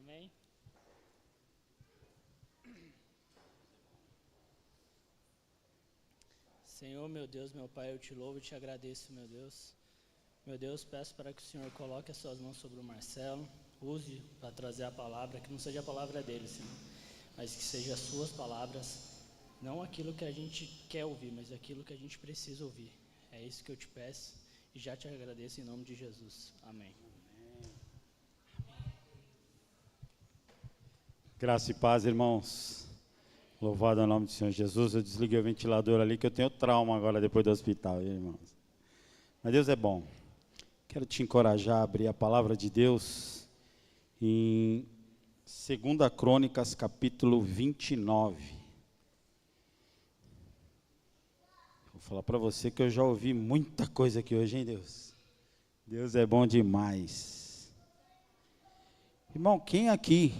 Amém. Senhor, meu Deus, meu Pai, eu te louvo e te agradeço, meu Deus. Meu Deus, peço para que o Senhor coloque as suas mãos sobre o Marcelo, use para trazer a palavra, que não seja a palavra dele, Senhor, mas que seja as suas palavras, não aquilo que a gente quer ouvir, mas aquilo que a gente precisa ouvir. É isso que eu te peço e já te agradeço em nome de Jesus. Amém. Graça e paz, irmãos. Louvado é o nome do Senhor Jesus. Eu desliguei o ventilador ali, que eu tenho trauma agora depois do hospital, irmãos. Mas Deus é bom. Quero te encorajar a abrir a palavra de Deus em 2 Crônicas, capítulo 29. Vou falar para você que eu já ouvi muita coisa aqui hoje, hein, Deus? Deus é bom demais. Irmão, quem aqui,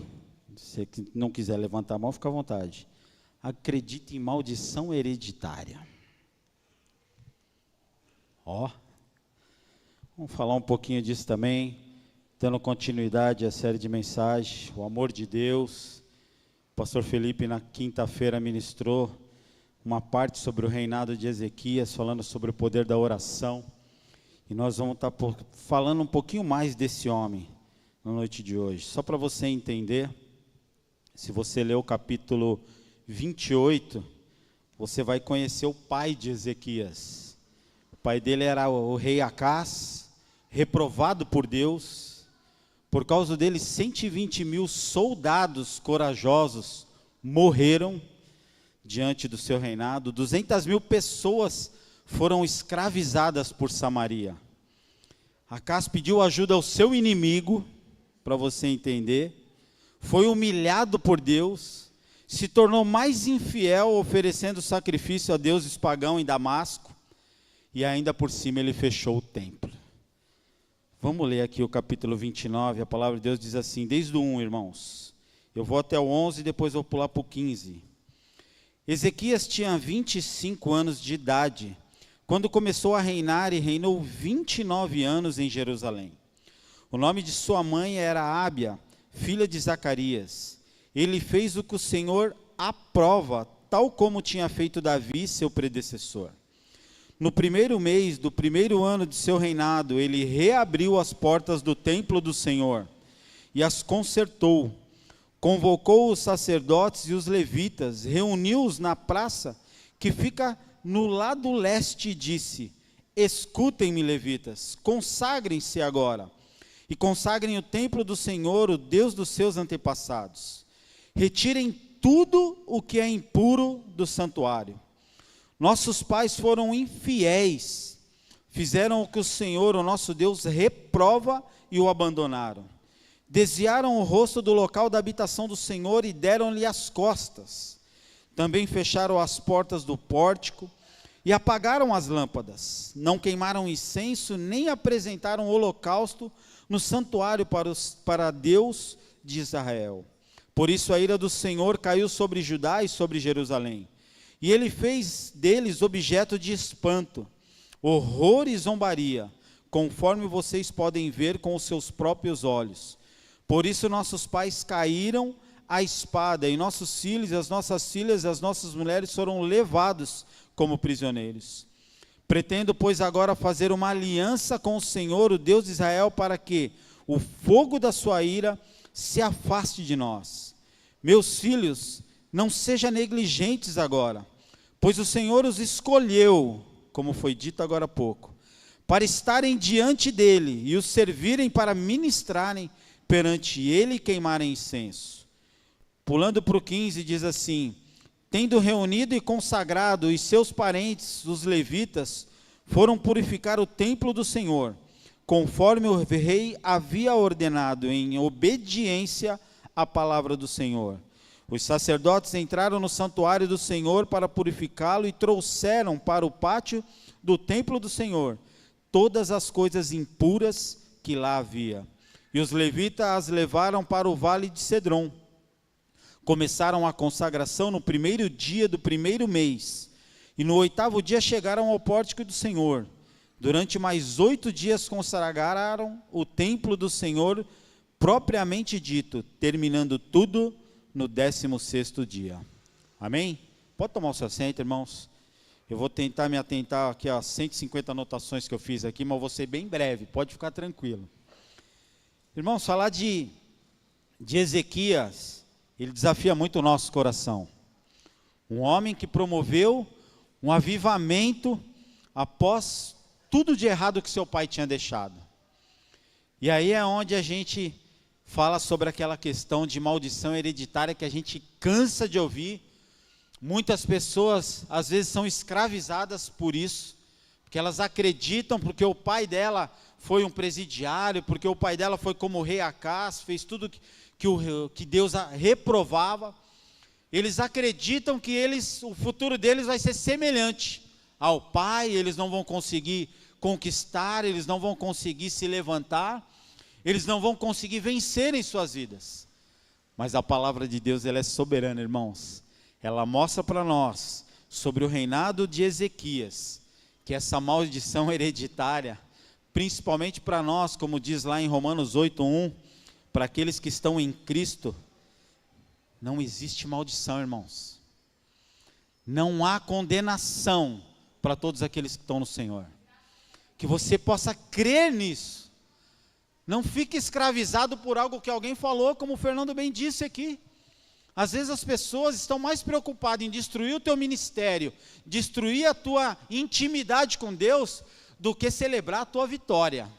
se não quiser levantar a mão, fica à vontade, acredita em maldição hereditária? Vamos falar um pouquinho disso também, dando continuidade à série de mensagens, o amor de Deus. O pastor Felipe na quinta-feira ministrou uma parte sobre o reinado de Ezequias, falando sobre o poder da oração, e nós vamos estar falando um pouquinho mais desse homem na noite de hoje, só para você entender. Se você ler o capítulo 28, você vai conhecer o pai de Ezequias. O pai dele era o rei Acás, reprovado por Deus. Por causa dele, 120 mil soldados corajosos morreram diante do seu reinado. 200 mil pessoas foram escravizadas por Samaria. Acás pediu ajuda ao seu inimigo, para você entender. Foi humilhado por Deus, se tornou mais infiel, oferecendo sacrifício a deuses pagãos em Damasco, e ainda por cima ele fechou o templo. Vamos ler aqui o capítulo 29, a palavra de Deus diz assim, desde o 1, irmãos. Eu vou até o 11 e depois vou pular para o 15. Ezequias tinha 25 anos de idade, quando começou a reinar, e reinou 29 anos em Jerusalém. O nome de sua mãe era Ábia, filha de Zacarias. Ele fez o que o Senhor aprova, tal como tinha feito Davi, seu predecessor. No primeiro mês do primeiro ano de seu reinado, ele reabriu as portas do templo do Senhor e as consertou. Convocou os sacerdotes e os levitas, reuniu-os na praça que fica no lado leste e disse: escutem-me, levitas, consagrem-se agora e consagrem o templo do Senhor, o Deus dos seus antepassados. Retirem tudo o que é impuro do santuário. Nossos pais foram infiéis, fizeram o que o Senhor, o nosso Deus, reprova e o abandonaram. Desviaram o rosto do local da habitação do Senhor e deram-lhe as costas. Também fecharam as portas do pórtico e apagaram as lâmpadas. Não queimaram incenso, nem apresentaram holocausto no santuário para Deus de Israel. Por isso a ira do Senhor caiu sobre Judá e sobre Jerusalém. E ele fez deles objeto de espanto, horror e zombaria, conforme vocês podem ver com os seus próprios olhos. Por isso nossos pais caíram à espada, e nossos filhos, as nossas filhas e as nossas mulheres foram levados como prisioneiros. Pretendo, pois, agora fazer uma aliança com o Senhor, o Deus de Israel, para que o fogo da sua ira se afaste de nós. Meus filhos, não sejam negligentes agora, pois o Senhor os escolheu, como foi dito agora há pouco, para estarem diante dele e os servirem para ministrarem perante ele e queimarem incenso. Pulando para o 15, diz assim: tendo reunido e consagrado os seus parentes, os levitas, foram purificar o templo do Senhor, conforme o rei havia ordenado, em obediência à palavra do Senhor. Os sacerdotes entraram no santuário do Senhor para purificá-lo e trouxeram para o pátio do templo do Senhor todas as coisas impuras que lá havia. E os levitas as levaram para o vale de Cedron. Começaram a consagração no primeiro dia do primeiro mês, e no 8º dia chegaram ao pórtico do Senhor. Durante mais 8 dias consagraram o templo do Senhor propriamente dito, terminando tudo no 16º dia. Amém? Pode tomar o seu assento, irmãos. Eu vou tentar me atentar aqui às 150 anotações que eu fiz aqui, mas eu vou ser bem breve, pode ficar tranquilo. Irmãos, falar de Ezequias, ele desafia muito o nosso coração. Um homem que promoveu um avivamento após tudo de errado que seu pai tinha deixado. E aí é onde a gente fala sobre aquela questão de maldição hereditária que a gente cansa de ouvir. Muitas pessoas às vezes são escravizadas por isso, porque elas acreditam porque o pai dela foi um presidiário, porque o pai dela foi como o rei Acás, fez tudo que Deus reprovava. Eles acreditam que o futuro deles vai ser semelhante ao pai, eles não vão conseguir conquistar, eles não vão conseguir se levantar, eles não vão conseguir vencer em suas vidas. Mas a palavra de Deus, ela é soberana, irmãos. Ela mostra para nós, sobre o reinado de Ezequias, que essa maldição hereditária, principalmente para nós, como diz lá em Romanos 8:1, para aqueles que estão em Cristo, não existe maldição, irmãos. Não há condenação para todos aqueles que estão no Senhor. Que você possa crer nisso. Não fique escravizado por algo que alguém falou, como o Fernando bem disse aqui. Às vezes as pessoas estão mais preocupadas em destruir o teu ministério, destruir a tua intimidade com Deus, do que celebrar a tua vitória.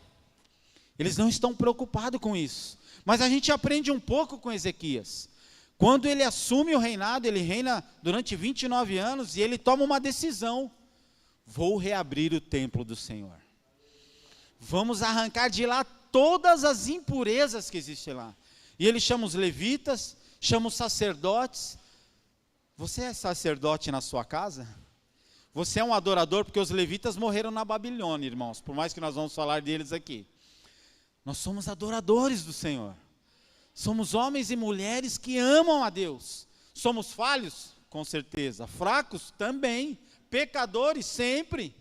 Eles não estão preocupados com isso. Mas a gente aprende um pouco com Ezequias. Quando ele assume o reinado, ele reina durante 29 anos e ele toma uma decisão: vou reabrir o templo do Senhor. Vamos arrancar de lá todas as impurezas que existem lá. E ele chama os levitas, chama os sacerdotes. Você é sacerdote na sua casa? Você é um adorador? Porque os levitas morreram na Babilônia, irmãos, por mais que nós vamos falar deles aqui. Nós somos adoradores do Senhor. Somos homens e mulheres que amam a Deus. Somos falhos? Com certeza. Fracos? Também. Pecadores? Sempre.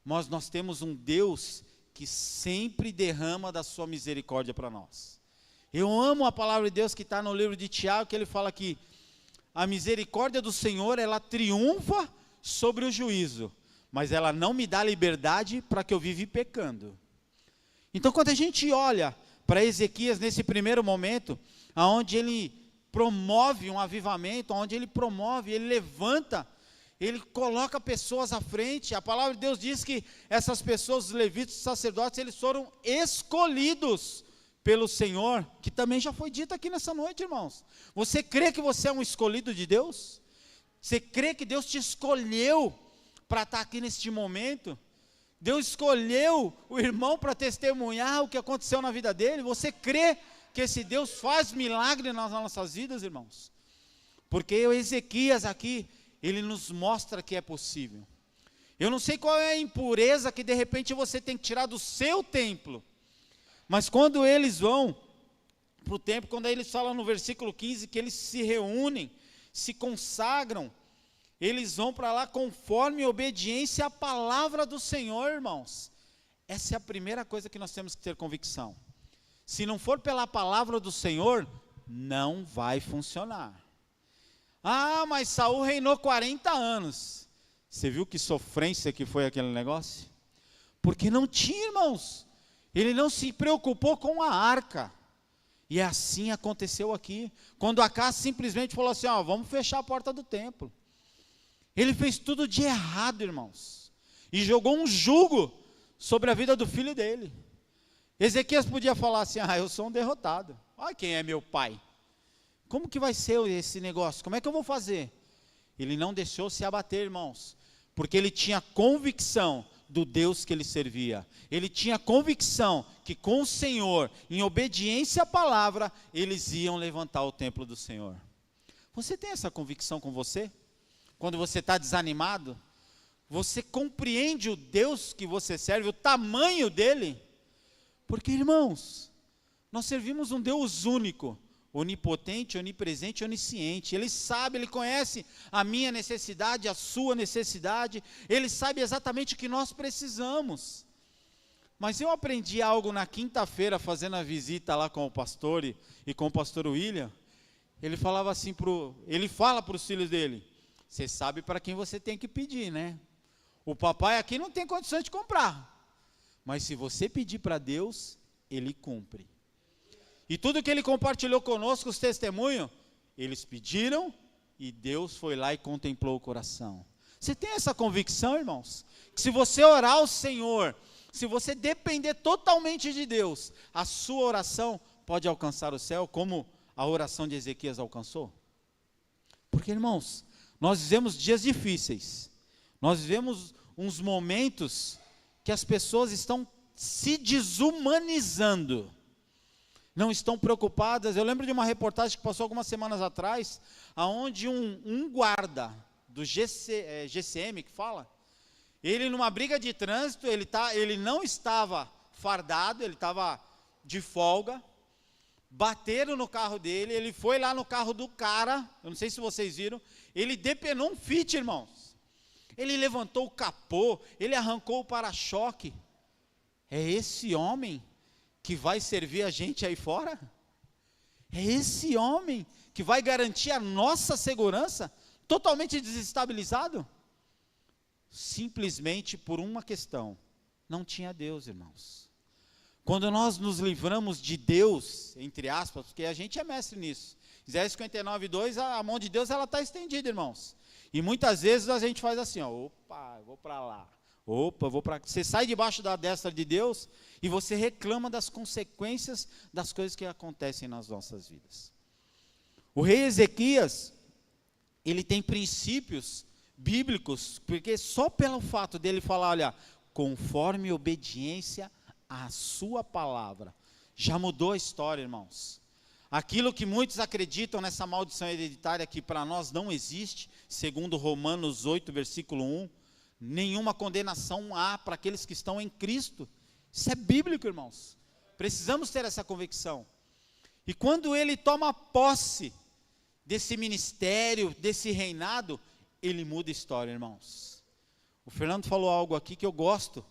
Mas nós temos um Deus que sempre derrama da sua misericórdia para nós. Eu amo a palavra de Deus que está no livro de Tiago, que ele fala que a misericórdia do Senhor, ela triunfa sobre o juízo, mas ela não me dá liberdade para que eu viva pecando. Então, quando a gente olha para Ezequias nesse primeiro momento, onde ele promove um avivamento, onde ele promove, ele levanta, ele coloca pessoas à frente. A palavra de Deus diz que essas pessoas, os levitas, os sacerdotes, eles foram escolhidos pelo Senhor, que também já foi dito aqui nessa noite, irmãos. Você crê que você é um escolhido de Deus? Você crê que Deus te escolheu para estar aqui neste momento? Deus escolheu o irmão para testemunhar o que aconteceu na vida dele? Você crê que esse Deus faz milagre nas nossas vidas, irmãos? Porque o Ezequias aqui, ele nos mostra que é possível. Eu não sei qual é a impureza que de repente você tem que tirar do seu templo, mas quando eles vão para o templo, quando eles falam no versículo 15, que eles se reúnem, se consagram, eles vão para lá conforme obediência à palavra do Senhor, irmãos. Essa é a primeira coisa que nós temos que ter convicção. Se não for pela palavra do Senhor, não vai funcionar. Ah, mas Saul reinou 40 anos. Você viu que sofrência que foi aquele negócio? Porque não tinha, irmãos. Ele não se preocupou com a arca. E assim aconteceu aqui. Quando Acás simplesmente falou assim, vamos fechar a porta do templo. Ele fez tudo de errado, irmãos. E jogou um jugo sobre a vida do filho dele. Ezequias podia falar assim, eu sou um derrotado. Olha quem é meu pai. Como que vai ser esse negócio? Como é que eu vou fazer? Ele não deixou se abater, irmãos. Porque ele tinha convicção do Deus que ele servia. Ele tinha convicção que com o Senhor, em obediência à palavra, eles iam levantar o templo do Senhor. Você tem essa convicção com você? Quando você está desanimado, você compreende o Deus que você serve, o tamanho dele? Porque, irmãos, nós servimos um Deus único, onipotente, onipresente, onisciente. Ele sabe, Ele conhece a minha necessidade, a sua necessidade. Ele sabe exatamente o que nós precisamos. Mas eu aprendi algo na quinta-feira, fazendo a visita lá com o pastor e com o pastor William. Ele falava assim, ele fala para os filhos dele: você sabe para quem você tem que pedir, né? O papai aqui não tem condições de comprar, mas se você pedir para Deus, Ele cumpre. E tudo que ele compartilhou conosco, os testemunhos, eles pediram e Deus foi lá e contemplou o coração. Você tem essa convicção, irmãos? Que se você orar ao Senhor, se você depender totalmente de Deus, a sua oração pode alcançar o céu, como a oração de Ezequias alcançou? Porque, irmãos, nós vivemos dias difíceis, nós vivemos uns momentos que as pessoas estão se desumanizando, não estão preocupadas. Eu lembro de uma reportagem que passou algumas semanas atrás, aonde um guarda do GCM, que fala, ele numa briga de trânsito, ele não estava fardado, ele estava de folga, bateram no carro dele, ele foi lá no carro do cara, eu não sei se vocês viram, ele depenou um Fit, irmãos, ele levantou o capô, ele arrancou o para-choque. É esse homem que vai servir a gente aí fora? É esse homem que vai garantir a nossa segurança, totalmente desestabilizado? Simplesmente por uma questão: não tinha Deus, irmãos. Quando nós nos livramos de Deus, entre aspas, porque a gente é mestre nisso, Isaías 59:2, a mão de Deus está estendida, irmãos. E muitas vezes a gente faz assim, opa, eu vou para lá, opa, eu vou para... Você sai debaixo da destra de Deus e você reclama das consequências das coisas que acontecem nas nossas vidas. O rei Ezequias, ele tem princípios bíblicos, porque só pelo fato dele falar, olha, conforme obediência à sua palavra, já mudou a história, irmãos. Aquilo que muitos acreditam nessa maldição hereditária que para nós não existe, segundo Romanos 8, versículo 1, nenhuma condenação há para aqueles que estão em Cristo. Isso é bíblico, irmãos. Precisamos ter essa convicção. E quando ele toma posse desse ministério, desse reinado, ele muda a história, irmãos. O Fernando falou algo aqui que eu gosto,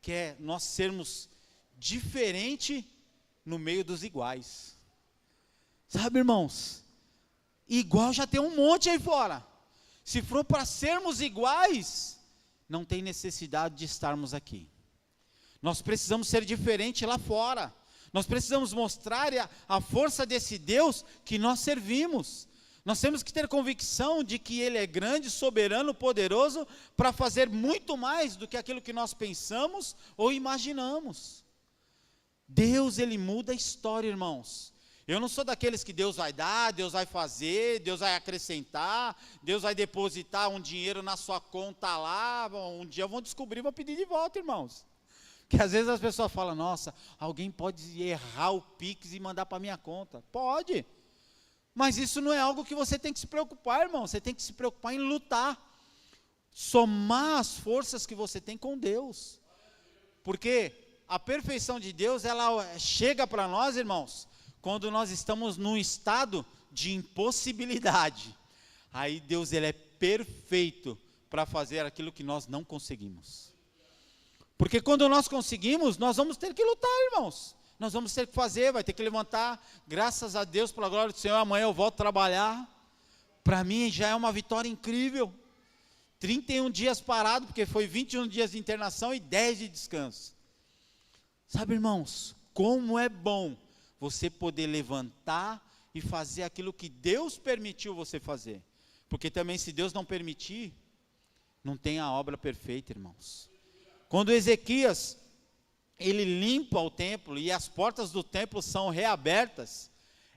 que é nós sermos diferente no meio dos iguais. Sabe, irmãos, igual já tem um monte aí fora. Se for para sermos iguais, não tem necessidade de estarmos aqui. Nós precisamos ser diferente lá fora. Nós precisamos mostrar a força desse Deus que nós servimos. Nós temos que ter convicção de que Ele é grande, soberano, poderoso, para fazer muito mais do que aquilo que nós pensamos ou imaginamos. Deus, Ele muda a história, irmãos. Eu não sou daqueles que Deus vai dar, Deus vai fazer, Deus vai acrescentar, Deus vai depositar um dinheiro na sua conta lá, um dia vão descobrir, vão pedir de volta, irmãos. Que às vezes as pessoas falam, nossa, alguém pode errar o Pix e mandar para a minha conta. Pode, mas isso não é algo que você tem que se preocupar, irmão. Você tem que se preocupar em lutar, somar as forças que você tem com Deus. Porque a perfeição de Deus, ela chega para nós, irmãos, quando nós estamos num estado de impossibilidade. Aí Deus, Ele é perfeito para fazer aquilo que nós não conseguimos. Porque quando nós conseguimos, nós vamos ter que lutar, irmãos. Nós vamos ter que fazer, vai ter que levantar. Graças a Deus, pela glória do Senhor, amanhã eu volto a trabalhar. Para mim já é uma vitória incrível. 31 dias parado, porque foi 21 dias de internação e 10 de descanso. Sabe, irmãos, como é bom você poder levantar e fazer aquilo que Deus permitiu você fazer. Porque também, se Deus não permitir, não tem a obra perfeita, irmãos. Quando Ezequias, ele limpa o templo e as portas do templo são reabertas,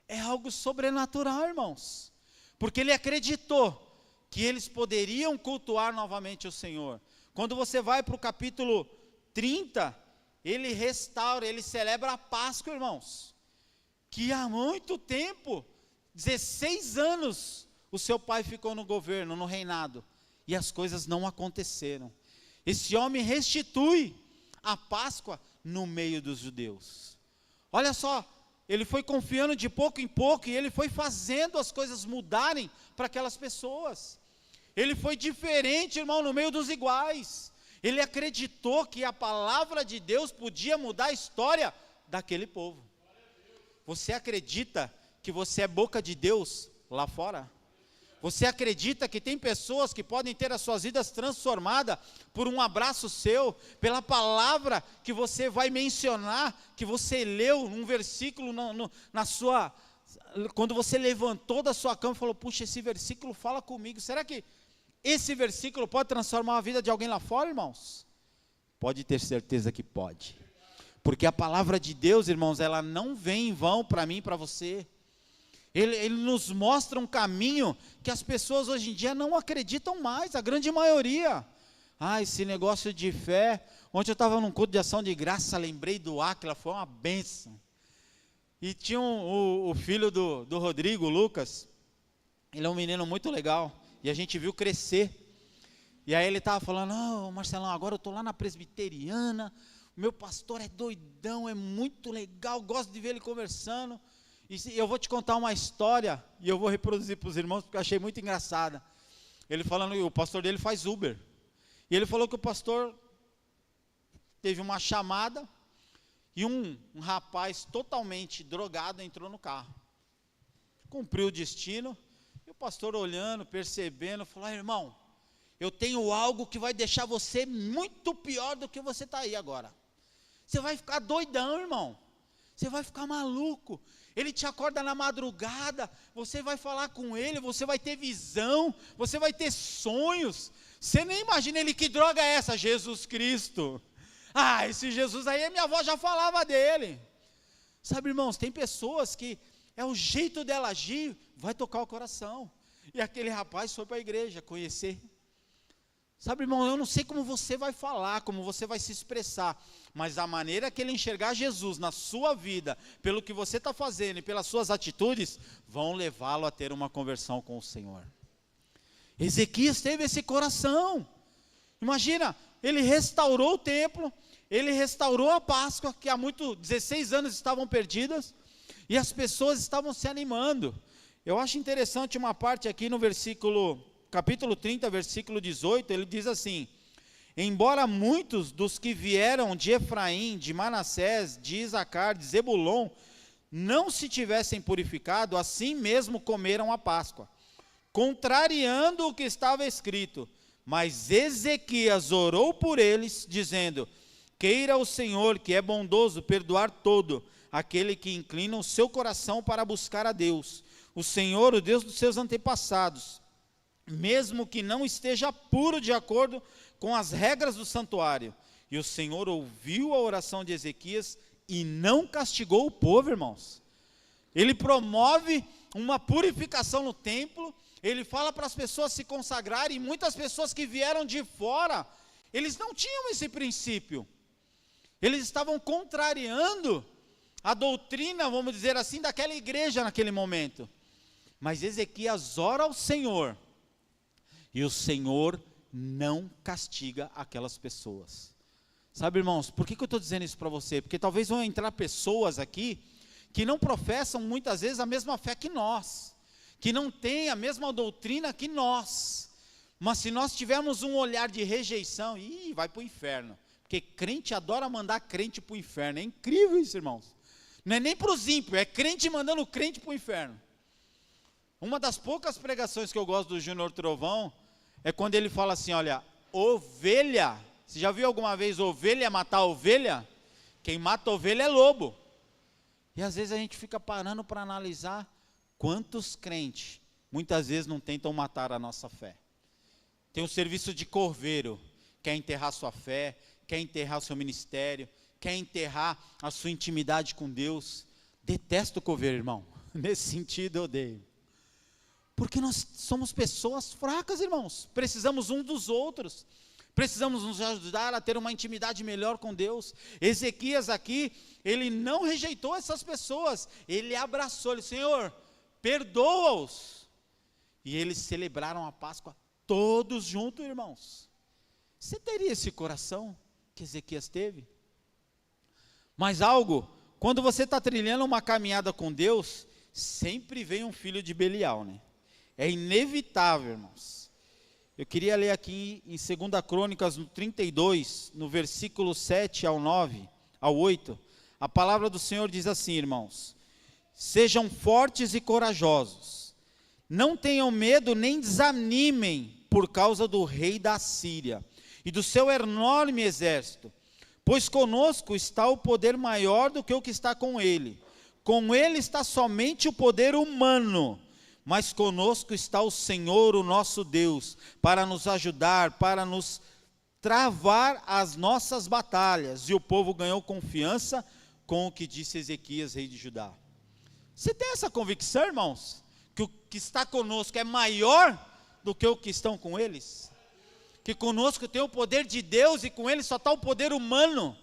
é algo sobrenatural, irmãos. Porque ele acreditou que eles poderiam cultuar novamente o Senhor. Quando você vai para o capítulo 30, ele restaura, ele celebra a Páscoa, irmãos. Que há muito tempo, 16 anos, o seu pai ficou no governo, no reinado, e as coisas não aconteceram. Esse homem restitui a Páscoa no meio dos judeus. Olha só, ele foi confiando de pouco em pouco, e ele foi fazendo as coisas mudarem para aquelas pessoas. Ele foi diferente, irmão, no meio dos iguais. Ele acreditou que a palavra de Deus podia mudar a história daquele povo. Você acredita que você é boca de Deus lá fora? Você acredita que tem pessoas que podem ter as suas vidas transformadas por um abraço seu, pela palavra que você vai mencionar, que você leu um versículo na sua, quando você levantou da sua cama e falou, puxa, esse versículo fala comigo. Será que esse versículo pode transformar a vida de alguém lá fora, irmãos? Pode ter certeza que pode. Porque a palavra de Deus, irmãos, ela não vem em vão para mim e para você. Ele nos mostra um caminho que as pessoas hoje em dia não acreditam mais, a grande maioria. Esse negócio de fé. Ontem eu estava num culto de ação de graça, lembrei do Áquila, foi uma bênção. E tinha o filho do Rodrigo, o Lucas, ele é um menino muito legal, e a gente viu crescer. E aí ele estava falando, Marcelão, agora eu estou lá na presbiteriana, o meu pastor é doidão, é muito legal, gosto de ver ele conversando. E eu vou te contar uma história, e eu vou reproduzir para os irmãos, porque eu achei muito engraçada. Ele falando, o pastor dele faz Uber. E ele falou que o pastor teve uma chamada, e um rapaz totalmente drogado entrou no carro. Cumpriu o destino, e o pastor olhando, percebendo, falou, irmão, eu tenho algo que vai deixar você muito pior do que você está aí agora. Você vai ficar doidão, irmão. Você vai ficar maluco. Ele te acorda na madrugada, você vai falar com ele, você vai ter visão, você vai ter sonhos. Você nem imagina ele, que droga é essa? Jesus Cristo. Esse Jesus aí, a minha avó já falava dele. Sabe, irmãos, tem pessoas que é o jeito dela agir, vai tocar o coração. E aquele rapaz foi para a igreja conhecer. Sabe, irmão, eu não sei como você vai falar, como você vai se expressar, mas a maneira que ele enxergar Jesus na sua vida, pelo que você está fazendo e pelas suas atitudes, vão levá-lo a ter uma conversão com o Senhor. Ezequias teve esse coração. Imagina, ele restaurou o templo, ele restaurou a Páscoa, que há 16 anos estavam perdidas, e as pessoas estavam se animando. Eu acho interessante uma parte aqui no capítulo 30, versículo 18, ele diz assim, embora muitos dos que vieram de Efraim, de Manassés, de Isacar, de Zebulon, não se tivessem purificado, assim mesmo comeram a Páscoa, contrariando o que estava escrito. Mas Ezequias orou por eles, dizendo, queira o Senhor, que é bondoso, perdoar todo aquele que inclina o seu coração para buscar a Deus, o Senhor, o Deus dos seus antepassados, mesmo que não esteja puro de acordo com as regras do santuário. E o Senhor ouviu a oração de Ezequias e não castigou o povo, irmãos. Ele promove uma purificação no templo, ele fala para as pessoas se consagrarem, e muitas pessoas que vieram de fora, eles não tinham esse princípio. Eles estavam contrariando a doutrina, vamos dizer assim, daquela igreja naquele momento. Mas Ezequias ora ao Senhor, e o Senhor não castiga aquelas pessoas. Sabe, irmãos, por que eu estou dizendo isso para você? Porque talvez vão entrar pessoas aqui, que não professam muitas vezes a mesma fé que nós, que não têm a mesma doutrina que nós, mas se nós tivermos um olhar de rejeição, vai para o inferno, porque crente adora mandar crente para o inferno, é incrível isso, irmãos, não é nem para os ímpios, é crente mandando crente para o inferno. Uma das poucas pregações que eu gosto do Júnior Trovão, é quando ele fala assim, olha, ovelha, você já viu alguma vez ovelha matar ovelha? Quem mata ovelha é lobo. E às vezes a gente fica parando para analisar quantos crentes, muitas vezes não tentam matar a nossa fé. Tem o serviço de corveiro, quer enterrar sua fé, quer enterrar o seu ministério, quer enterrar a sua intimidade com Deus. Detesto o coveiro, irmão, nesse sentido eu odeio. Porque nós somos pessoas fracas, irmãos, precisamos um dos outros, precisamos nos ajudar a ter uma intimidade melhor com Deus. Ezequias aqui, ele não rejeitou essas pessoas, ele abraçou, ele, Senhor, perdoa-os. E eles celebraram a Páscoa todos juntos, irmãos. Você teria esse coração que Ezequias teve? Mas algo, quando você está trilhando uma caminhada com Deus, sempre vem um filho de Belial, né? É inevitável, irmãos. Eu queria ler aqui em 2 Crônicas, no 32, no versículo 7 ao 9, ao 8, a palavra do Senhor diz assim, irmãos: sejam fortes e corajosos, não tenham medo nem desanimem por causa do rei da Síria e do seu enorme exército, pois conosco está o poder maior do que o que está com ele está somente o poder humano, mas conosco está o Senhor, o nosso Deus, para nos ajudar, para nos travar as nossas batalhas. E o povo ganhou confiança com o que disse Ezequias, rei de Judá. Você tem essa convicção, irmãos? Que o que está conosco é maior do que o que estão com eles? Que conosco tem o poder de Deus e com eles só está o poder humano?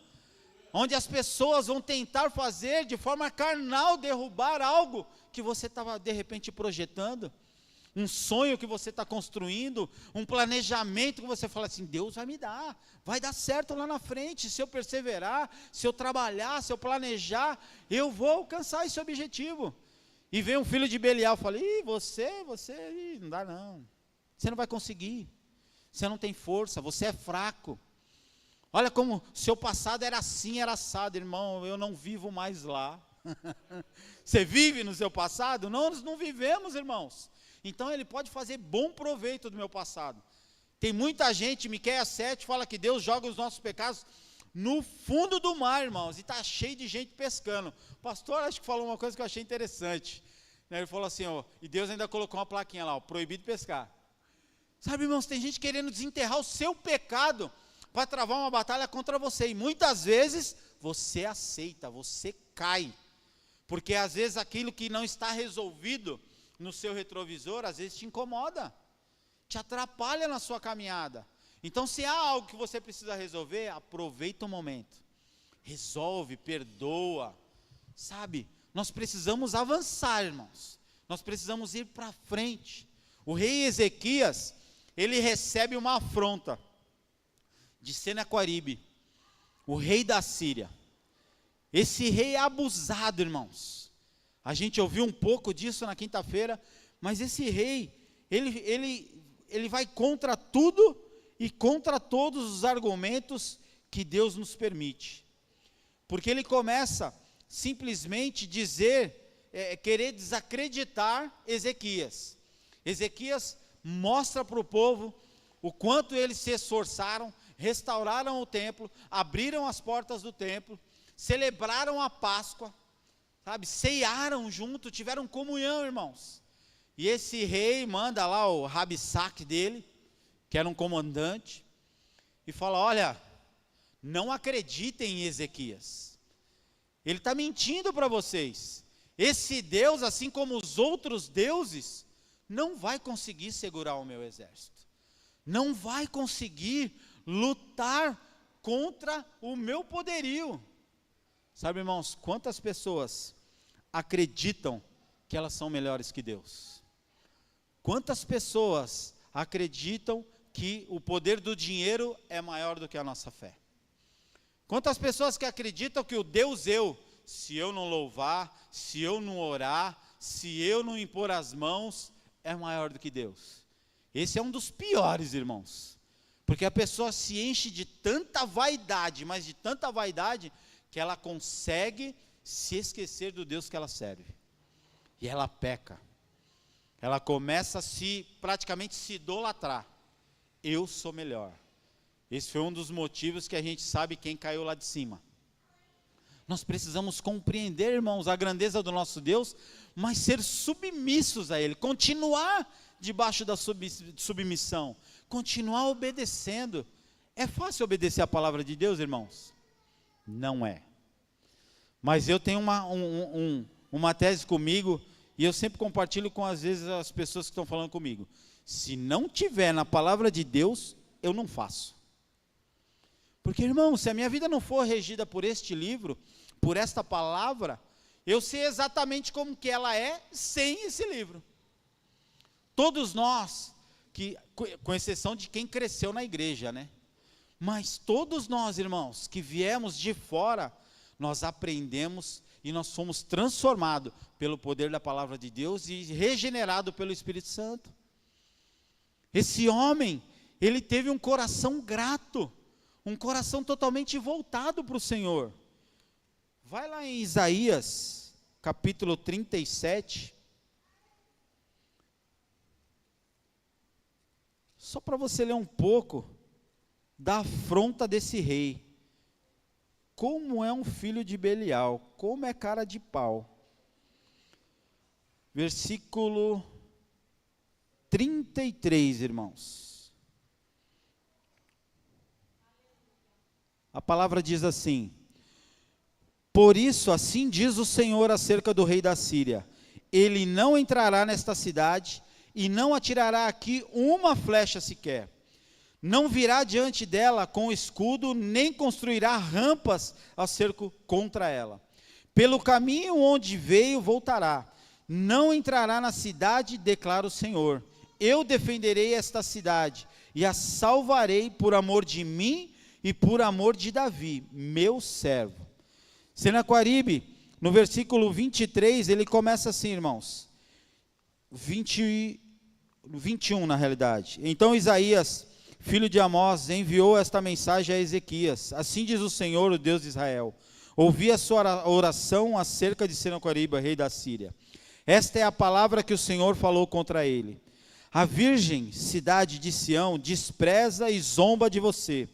Onde as pessoas vão tentar fazer de forma carnal, derrubar algo que você estava de repente projetando, um sonho que você está construindo, um planejamento que você fala assim, Deus vai dar certo lá na frente, se eu perseverar, se eu trabalhar, se eu planejar, eu vou alcançar esse objetivo. E vem um filho de Belial e fala, você, não dá não, você não vai conseguir, você não tem força, você é fraco. Olha como seu passado era assim, era assado, irmão, eu não vivo mais lá. Você vive no seu passado? Não, nós não vivemos, irmãos. Então ele pode fazer bom proveito do meu passado. Tem muita gente, Miqueias 7 fala que Deus joga os nossos pecados no fundo do mar, irmãos, e está cheio de gente pescando. O pastor acho que falou uma coisa que eu achei interessante. Ele falou assim, e Deus ainda colocou uma plaquinha lá, proibido pescar. Sabe, irmãos, tem gente querendo desenterrar o seu pecado para travar uma batalha contra você, e muitas vezes você aceita, você cai, porque às vezes aquilo que não está resolvido no seu retrovisor, às vezes te incomoda, te atrapalha na sua caminhada. Então se há algo que você precisa resolver, aproveita o momento, resolve, perdoa, sabe, nós precisamos avançar, irmãos, nós precisamos ir para frente. O rei Ezequias, ele recebe uma afronta de Senaqueribe, o rei da Síria. Esse rei é abusado, irmãos. A gente ouviu um pouco disso na quinta-feira, mas esse rei, ele vai contra tudo e contra todos os argumentos que Deus nos permite. Porque ele começa simplesmente querer desacreditar Ezequias. Ezequias mostra para o povo o quanto eles se esforçaram, restauraram o templo, abriram as portas do templo, celebraram a Páscoa, sabe, ceiaram junto, tiveram comunhão, irmãos. E esse rei manda lá o Rabsaque dele, que era um comandante, e fala, olha, não acreditem em Ezequias, ele está mentindo para vocês, esse Deus, assim como os outros deuses, não vai conseguir segurar o meu exército, não vai conseguir lutar contra o meu poderio. Sabe, irmãos, quantas pessoas acreditam que elas são melhores que Deus? Quantas pessoas acreditam que o poder do dinheiro é maior do que a nossa fé? Quantas pessoas que acreditam que o Deus se eu não louvar, se eu não orar, se eu não impor as mãos, é maior do que Deus? Esse é um dos piores, irmãos, porque a pessoa se enche de tanta vaidade, mas de tanta vaidade, que ela consegue se esquecer do Deus que ela serve, e ela peca, ela começa a praticamente se idolatrar, eu sou melhor. Esse foi um dos motivos que a gente sabe quem caiu lá de cima. Nós precisamos compreender, irmãos, a grandeza do nosso Deus, mas ser submissos a Ele, continuar debaixo da submissão, continuar obedecendo. É fácil obedecer a palavra de Deus, irmãos? Não é. Mas eu tenho uma tese comigo, e eu sempre compartilho com, às vezes, as pessoas que estão falando comigo. Se não tiver na palavra de Deus, eu não faço. Porque, irmão, se a minha vida não for regida por este livro, por esta palavra, eu sei exatamente como que ela é sem esse livro. Todos nós, com exceção de quem cresceu na igreja, né? Mas todos nós, irmãos, que viemos de fora, nós aprendemos e nós fomos transformados pelo poder da palavra de Deus e regenerados pelo Espírito Santo. Esse homem, ele teve um coração grato, um coração totalmente voltado para o Senhor. Vai lá em Isaías, capítulo 37. Só para você ler um pouco da afronta desse rei. Como é um filho de Belial, como é cara de pau. Versículo 33, irmãos. A palavra diz assim: por isso, assim diz o Senhor acerca do rei da Síria: ele não entrará nesta cidade, e não atirará aqui uma flecha sequer. Não virá diante dela com escudo, nem construirá rampas a cerco contra ela. Pelo caminho onde veio, voltará. Não entrará na cidade, declara o Senhor. Eu defenderei esta cidade, e a salvarei por amor de mim e por amor de Davi, meu servo. Senaqueribe, no versículo 23, ele começa assim, irmãos. 21 na realidade. Então Isaías, filho de Amós, enviou esta mensagem a Ezequias: assim diz o Senhor, o Deus de Israel: ouvi a sua oração acerca de Senaqueribe, rei da Síria. Esta é a palavra que o Senhor falou contra ele: a virgem cidade de Sião despreza e zomba de você.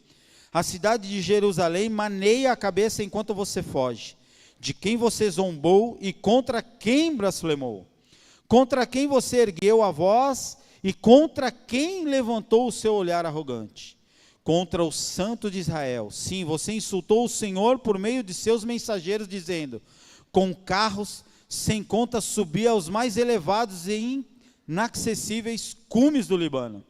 A cidade de Jerusalém maneia a cabeça enquanto você foge. De quem você zombou e contra quem blasfemou? Contra quem você ergueu a voz e contra quem levantou o seu olhar arrogante? Contra o Santo de Israel. Sim, você insultou o Senhor por meio de seus mensageiros, dizendo: com carros sem conta subi aos mais elevados e inacessíveis cumes do Líbano.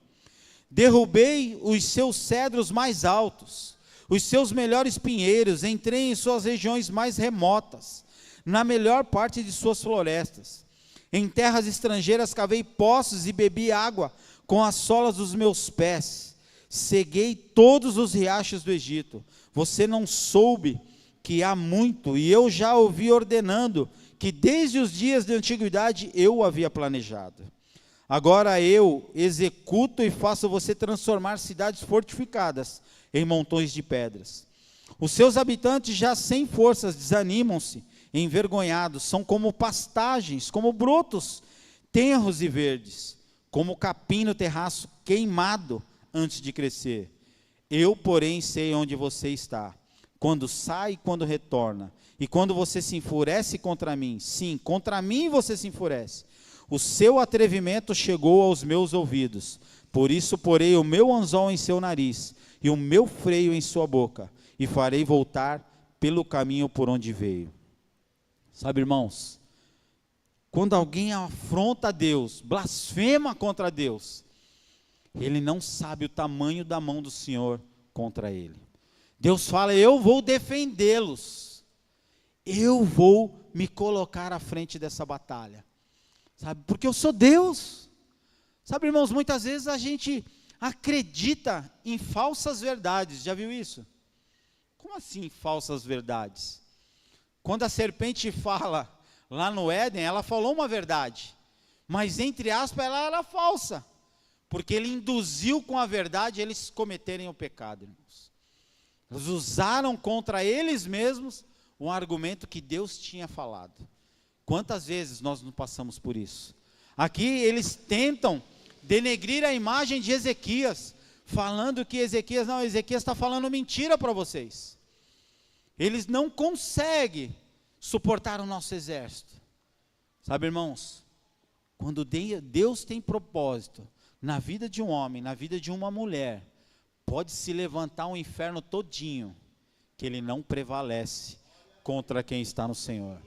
Derrubei os seus cedros mais altos, os seus melhores pinheiros, entrei em suas regiões mais remotas, na melhor parte de suas florestas. Em terras estrangeiras cavei poços e bebi água com as solas dos meus pés. Ceguei todos os riachos do Egito. Você não soube que há muito, e eu já ouvi ordenando, que desde os dias de antiguidade eu o havia planejado. Agora eu executo e faço você transformar cidades fortificadas em montões de pedras. Os seus habitantes, já sem forças, desanimam-se, envergonhados, são como pastagens, como brotos tenros e verdes, como capim no terraço queimado antes de crescer. Eu, porém, sei onde você está, quando sai e quando retorna, e quando você se enfurece contra mim, sim, contra mim você se enfurece. O seu atrevimento chegou aos meus ouvidos, por isso porei o meu anzol em seu nariz, e o meu freio em sua boca, e farei voltar pelo caminho por onde veio. Sabe, irmãos, quando alguém afronta a Deus, blasfema contra Deus, ele não sabe o tamanho da mão do Senhor contra ele. Deus fala: eu vou defendê-los, eu vou me colocar à frente dessa batalha, sabe, porque eu sou Deus. Sabe, irmãos, muitas vezes a gente acredita em falsas verdades. Já viu isso? Como assim falsas verdades? Quando a serpente fala lá no Éden, ela falou uma verdade, mas entre aspas ela era falsa, porque ele induziu com a verdade eles cometerem o pecado, irmãos. Eles usaram contra eles mesmos um argumento que Deus tinha falado. Quantas vezes nós não passamos por isso? Aqui eles tentam denegrir a imagem de Ezequias, falando que Ezequias está falando mentira para vocês. Eles não conseguem suportar o nosso exército. Sabe, irmãos, quando Deus tem propósito na vida de um homem, na vida de uma mulher, pode se levantar um inferno todinho, que ele não prevalece contra quem está no Senhor.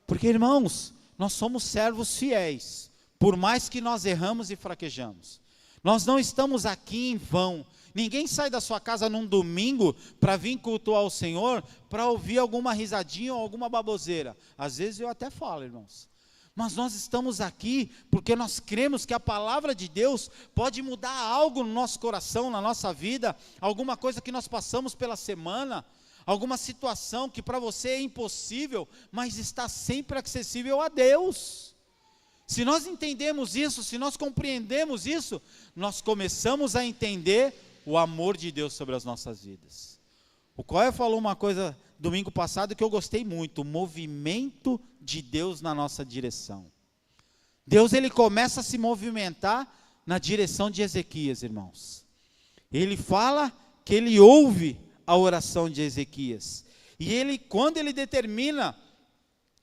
Porque, irmãos, nós somos servos fiéis, por mais que nós erramos e fraquejamos. Nós não estamos aqui em vão. Ninguém sai da sua casa num domingo para vir cultuar o Senhor, para ouvir alguma risadinha ou alguma baboseira. Às vezes eu até falo, irmãos. Mas nós estamos aqui porque nós cremos que a palavra de Deus pode mudar algo no nosso coração, na nossa vida, alguma coisa que nós passamos pela semana, alguma situação que para você é impossível, mas está sempre acessível a Deus. Se nós entendemos isso, se nós compreendemos isso, nós começamos a entender o amor de Deus sobre as nossas vidas. O Coé falou uma coisa domingo passado que eu gostei muito, o movimento de Deus na nossa direção. Deus, ele começa a se movimentar na direção de Ezequias, irmãos. Ele fala que ele ouve a oração de Ezequias. E ele, quando ele determina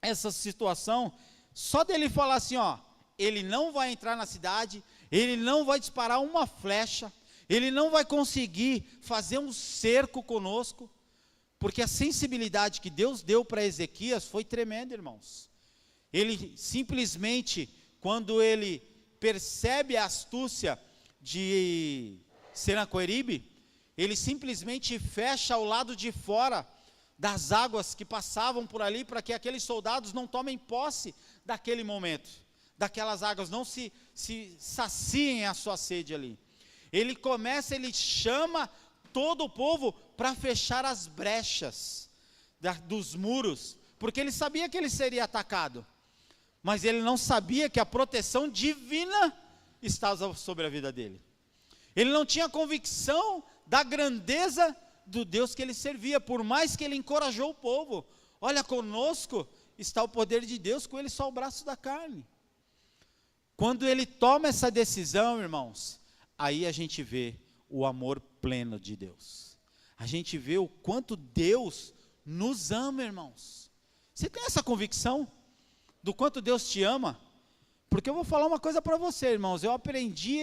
essa situação, só dele falar assim, ó, ele não vai entrar na cidade, ele não vai disparar uma flecha, ele não vai conseguir fazer um cerco conosco, porque a sensibilidade que Deus deu para Ezequias foi tremenda, irmãos. Ele simplesmente, quando ele percebe a astúcia de Senaqueribe, ele simplesmente fecha ao lado de fora das águas que passavam por ali, para que aqueles soldados não tomem posse daquele momento, daquelas águas, não se saciem a sua sede ali. Ele chama todo o povo para fechar as brechas dos muros, porque ele sabia que ele seria atacado, mas ele não sabia que a proteção divina estava sobre a vida dele. Ele não tinha convicção da grandeza do Deus que ele servia, por mais que ele encorajou o povo. Olha, conosco está o poder de Deus, com ele só o braço da carne. Quando ele toma essa decisão, irmãos, aí a gente vê o amor pleno de Deus. A gente vê o quanto Deus nos ama, irmãos. Você tem essa convicção do quanto Deus te ama? Porque eu vou falar uma coisa para você, irmãos. Eu aprendi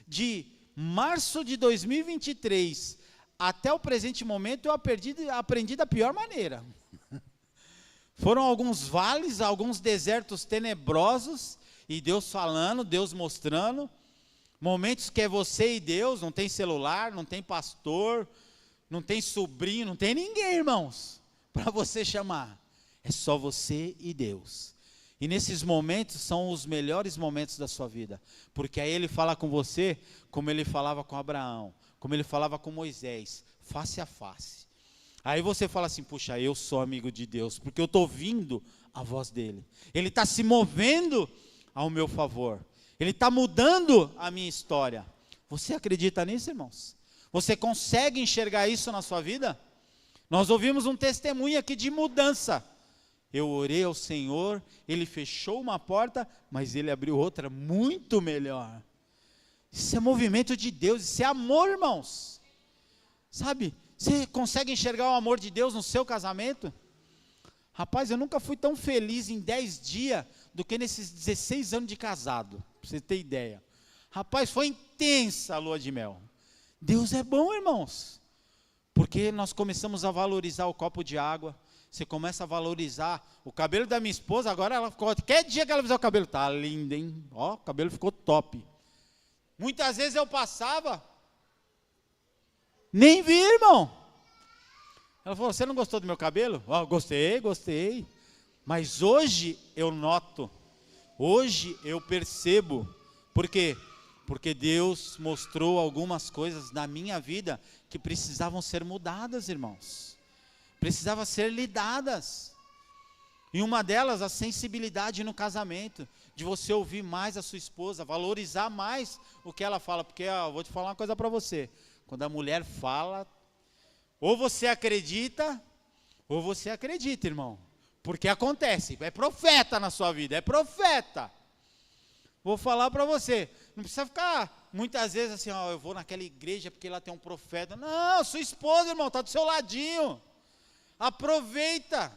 de março de 2023 até o presente momento, eu aprendi da pior maneira. Foram alguns vales, alguns desertos tenebrosos, e Deus falando, Deus mostrando, momentos que é você e Deus, não tem celular, não tem pastor, não tem sobrinho, não tem ninguém, irmãos, para você chamar. É só você e Deus. E nesses momentos são os melhores momentos da sua vida, porque aí ele fala com você como ele falava com Abraão, como ele falava com Moisés, face a face. Aí você fala assim, puxa, eu sou amigo de Deus, porque eu estou ouvindo a voz dele. Ele está se movendo ao meu favor. Ele está mudando a minha história. Você acredita nisso, irmãos? Você consegue enxergar isso na sua vida? Nós ouvimos um testemunho aqui de mudança. Eu orei ao Senhor, ele fechou uma porta, mas ele abriu outra muito melhor. Isso é movimento de Deus, isso é amor, irmãos. Sabe, você consegue enxergar o amor de Deus no seu casamento? Rapaz, eu nunca fui tão feliz em 10 dias do que nesses 16 anos de casado, para você ter ideia. Rapaz, foi intensa a lua de mel. Deus é bom, irmãos, porque nós começamos a valorizar o copo de água, você começa a valorizar o cabelo da minha esposa, agora ela ficou, qualquer dia que ela fizer o cabelo, tá lindo, hein? Ó, o cabelo ficou top. Muitas vezes eu passava, nem vi, irmão. Ela falou, você não gostou do meu cabelo? Ó, gostei. Mas hoje eu noto, hoje eu percebo. Por quê? Porque Deus mostrou algumas coisas na minha vida que precisavam ser mudadas, irmãos. Precisavam ser lidadas. E uma delas, a sensibilidade no casamento, de você ouvir mais a sua esposa, valorizar mais o que ela fala, porque eu vou te falar uma coisa para você, quando a mulher fala, ou você acredita, irmão, porque acontece, é profeta na sua vida, é profeta. Vou falar para você, não precisa ficar muitas vezes assim, ó, eu vou naquela igreja porque lá tem um profeta, não, sua esposa, irmão, está do seu ladinho, aproveita.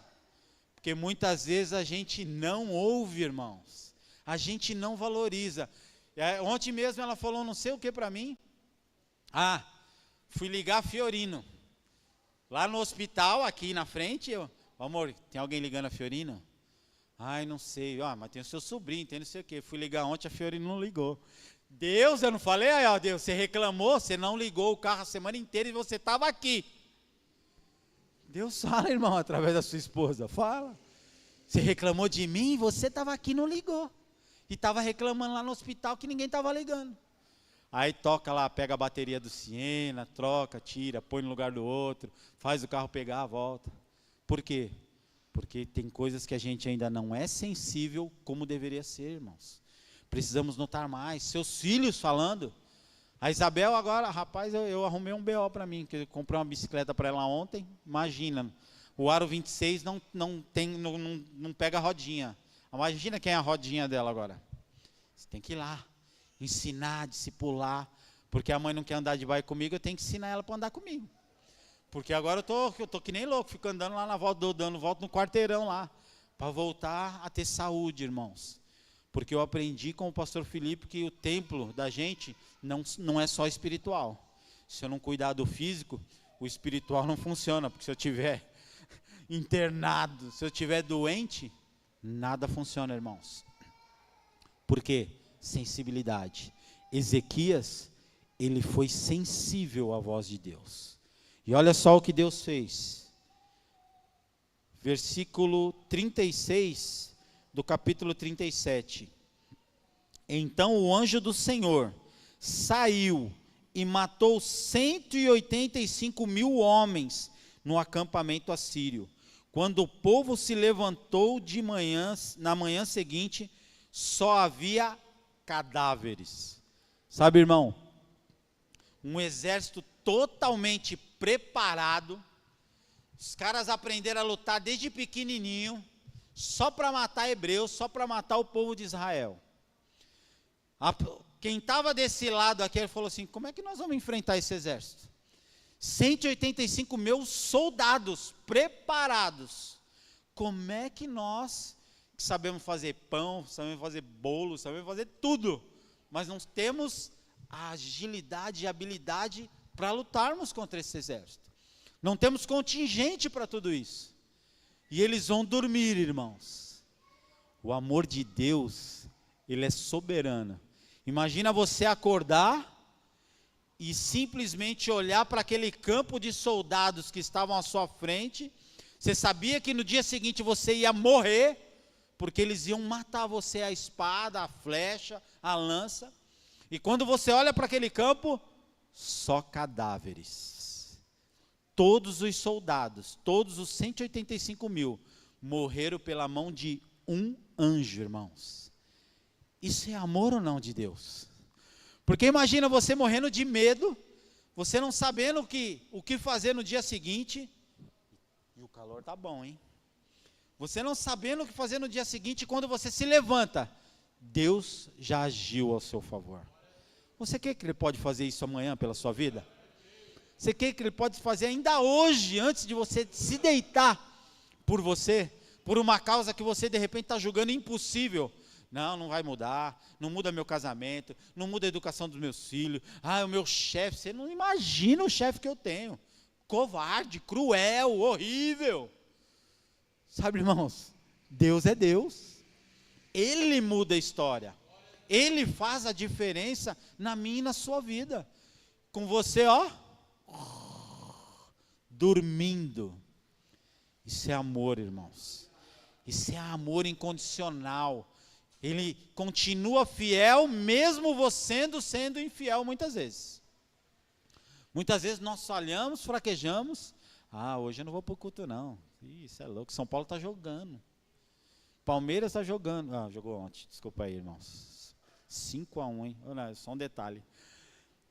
Porque muitas vezes a gente não ouve, irmãos. A gente não valoriza. Ontem mesmo ela falou não sei o que para mim. Fui ligar a Fiorino. Lá no hospital, aqui na frente, amor, tem alguém ligando a Fiorino? Ai, não sei. Mas tem o seu sobrinho, tem não sei o que. Fui ligar ontem, a Fiorino não ligou. Deus, eu não falei? Deus, você reclamou, você não ligou o carro a semana inteira e você estava aqui. Deus fala, irmão, através da sua esposa, fala. Você reclamou de mim, você estava aqui e não ligou. E estava reclamando lá no hospital que ninguém estava ligando. Aí toca lá, pega a bateria do Siena, troca, tira, põe no lugar do outro, faz o carro pegar, volta. Por quê? Porque tem coisas que a gente ainda não é sensível como deveria ser, irmãos. Precisamos notar mais. Seus filhos falando. A Isabel agora, rapaz, eu arrumei um BO para mim, que eu comprei uma bicicleta para ela ontem. Imagina, o aro 26 não pega a rodinha. Imagina quem é a rodinha dela agora. Você tem que ir lá, ensinar, discipular. Porque a mãe não quer andar de bike comigo, eu tenho que ensinar ela para andar comigo. Porque agora eu tô que nem louco, fico andando lá na volta, dando volta no quarteirão lá, para voltar a ter saúde, irmãos. Porque eu aprendi com o pastor Felipe que o templo da gente não é só espiritual. Se eu não cuidar do físico, o espiritual não funciona. Porque se eu estiver internado, se eu estiver doente, nada funciona, irmãos. Por quê? Sensibilidade. Ezequias, ele foi sensível à voz de Deus. E olha só o que Deus fez. Versículo 36 do capítulo 37. Então o anjo do Senhor saiu e matou 185.000 homens no acampamento assírio. Quando o povo se levantou de manhã, na manhã seguinte, só havia cadáveres. Sabe, irmão? Um exército totalmente preparado. Os caras aprenderam a lutar desde pequenininho, só para matar hebreus, só para matar o povo de Israel. Quem estava desse lado aqui, ele falou assim, como é que nós vamos enfrentar esse exército? 185.000 soldados preparados. Como é que nós, que sabemos fazer pão, sabemos fazer bolo, sabemos fazer tudo, mas não temos a agilidade e habilidade para lutarmos contra esse exército? Não temos contingente para tudo isso. E eles vão dormir, irmãos. O amor de Deus, ele é soberano. Imagina você acordar e simplesmente olhar para aquele campo de soldados que estavam à sua frente. Você sabia que no dia seguinte você ia morrer, porque eles iam matar você a espada, a flecha, a lança. E quando você olha para aquele campo, só cadáveres. Todos os soldados, todos os 185.000, morreram pela mão de um anjo, irmãos. Isso é amor ou não de Deus? Porque imagina você morrendo de medo, você não sabendo o que fazer no dia seguinte, e o calor tá bom, hein? Você não sabendo o que fazer no dia seguinte, quando você se levanta, Deus já agiu ao seu favor. Você quer que Ele pode fazer isso amanhã pela sua vida? Você quer que Ele pode fazer ainda hoje, antes de você se deitar por você, por uma causa que você de repente está julgando impossível? Não vai mudar, não muda meu casamento, não muda a educação dos meus filhos. O meu chefe, você não imagina o chefe que eu tenho. Covarde, cruel, horrível. Sabe, irmãos, Deus é Deus. Ele muda a história. Ele faz a diferença na minha e na sua vida. Com você, dormindo. Isso é amor, irmãos. Isso é amor incondicional. Ele continua fiel, mesmo você sendo infiel muitas vezes. Muitas vezes nós falhamos, fraquejamos. Hoje eu não vou para o culto não. Isso é louco, São Paulo está jogando. Palmeiras está jogando. Jogou ontem, desculpa aí, irmãos. 5-1, hein? Olha, só um detalhe.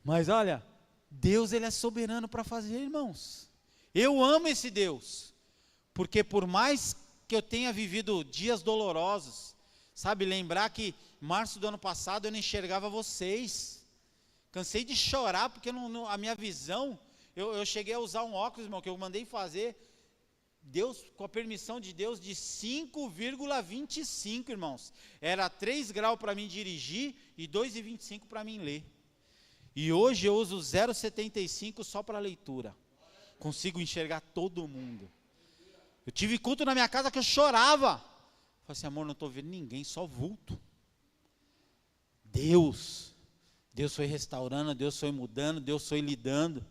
Mas olha, Deus, Ele é soberano para fazer, irmãos. Eu amo esse Deus. Porque por mais que eu tenha vivido dias dolorosos, sabe, lembrar que março do ano passado eu não enxergava vocês. Cansei de chorar porque a minha visão, eu cheguei a usar um óculos, irmão, que eu mandei fazer. Deus, com a permissão de Deus, de 5,25, irmãos. Era 3 graus para mim dirigir e 2,25 para mim ler. E hoje eu uso 0,75 só para leitura. Consigo enxergar todo mundo. Eu tive culto na minha casa que eu chorava. Falei assim, amor, não estou vendo ninguém, só vulto. Deus foi restaurando, Deus foi mudando, Deus foi lidando.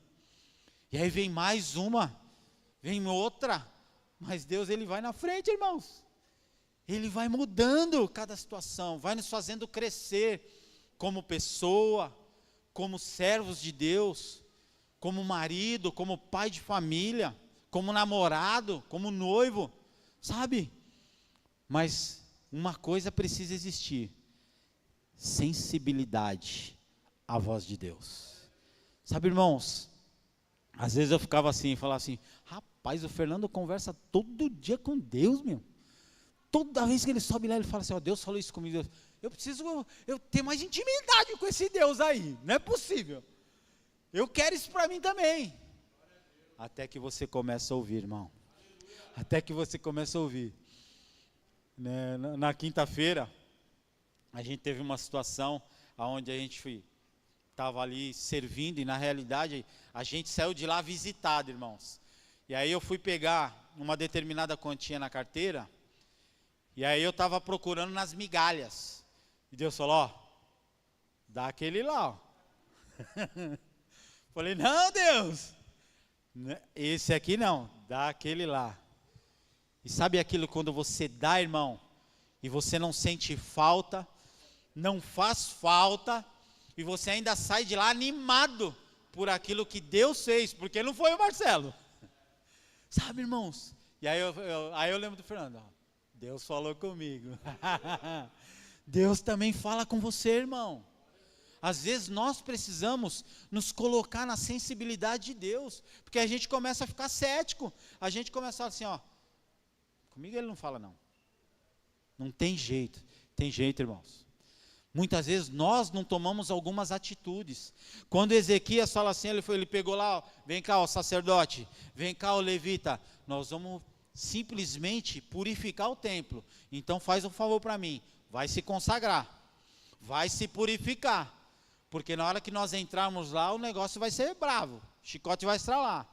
E aí vem mais uma, vem outra. Mas Deus, Ele vai na frente, irmãos. Ele vai mudando cada situação, vai nos fazendo crescer como pessoa, como servos de Deus, como marido, como pai de família, como namorado, como noivo. sabe? Mas uma coisa precisa existir: sensibilidade à voz de Deus. Sabe, irmãos, às vezes eu ficava assim, falava assim: rapaz, o Fernando conversa todo dia com Deus, meu. Toda vez que ele sobe lá, ele fala assim: ó, Deus falou isso comigo. Eu preciso eu ter mais intimidade com esse Deus aí. Não é possível. Eu quero isso para mim também. Até que você começa a ouvir, irmão. Até que você começa a ouvir. Na quinta-feira, a gente teve uma situação onde a gente estava ali servindo, e na realidade a gente saiu de lá visitado, irmãos. E aí eu fui pegar uma determinada quantia na carteira, e aí eu estava procurando nas migalhas. E Deus falou: ó, dá aquele lá, ó. Falei: não, Deus, esse aqui não, dá aquele lá. E sabe aquilo quando você dá, irmão, e você não sente falta, não faz falta, e você ainda sai de lá animado por aquilo que Deus fez, porque não foi o Marcelo. Sabe, irmãos? E aí eu lembro do Fernando: ó, Deus falou comigo. Deus também fala com você, irmão. Às vezes nós precisamos nos colocar na sensibilidade de Deus, porque a gente começa a ficar cético, a gente começa a falar assim: ó, comigo ele não fala não. Não tem jeito. Tem jeito, irmãos. Muitas vezes nós não tomamos algumas atitudes. Quando Ezequias fala assim, ele pegou lá: ó, vem cá, ó sacerdote, vem cá, ó levita, nós vamos simplesmente purificar o templo. Então faz um favor para mim, vai se consagrar, vai se purificar, porque na hora que nós entrarmos lá, o negócio vai ser bravo, o chicote vai estralar.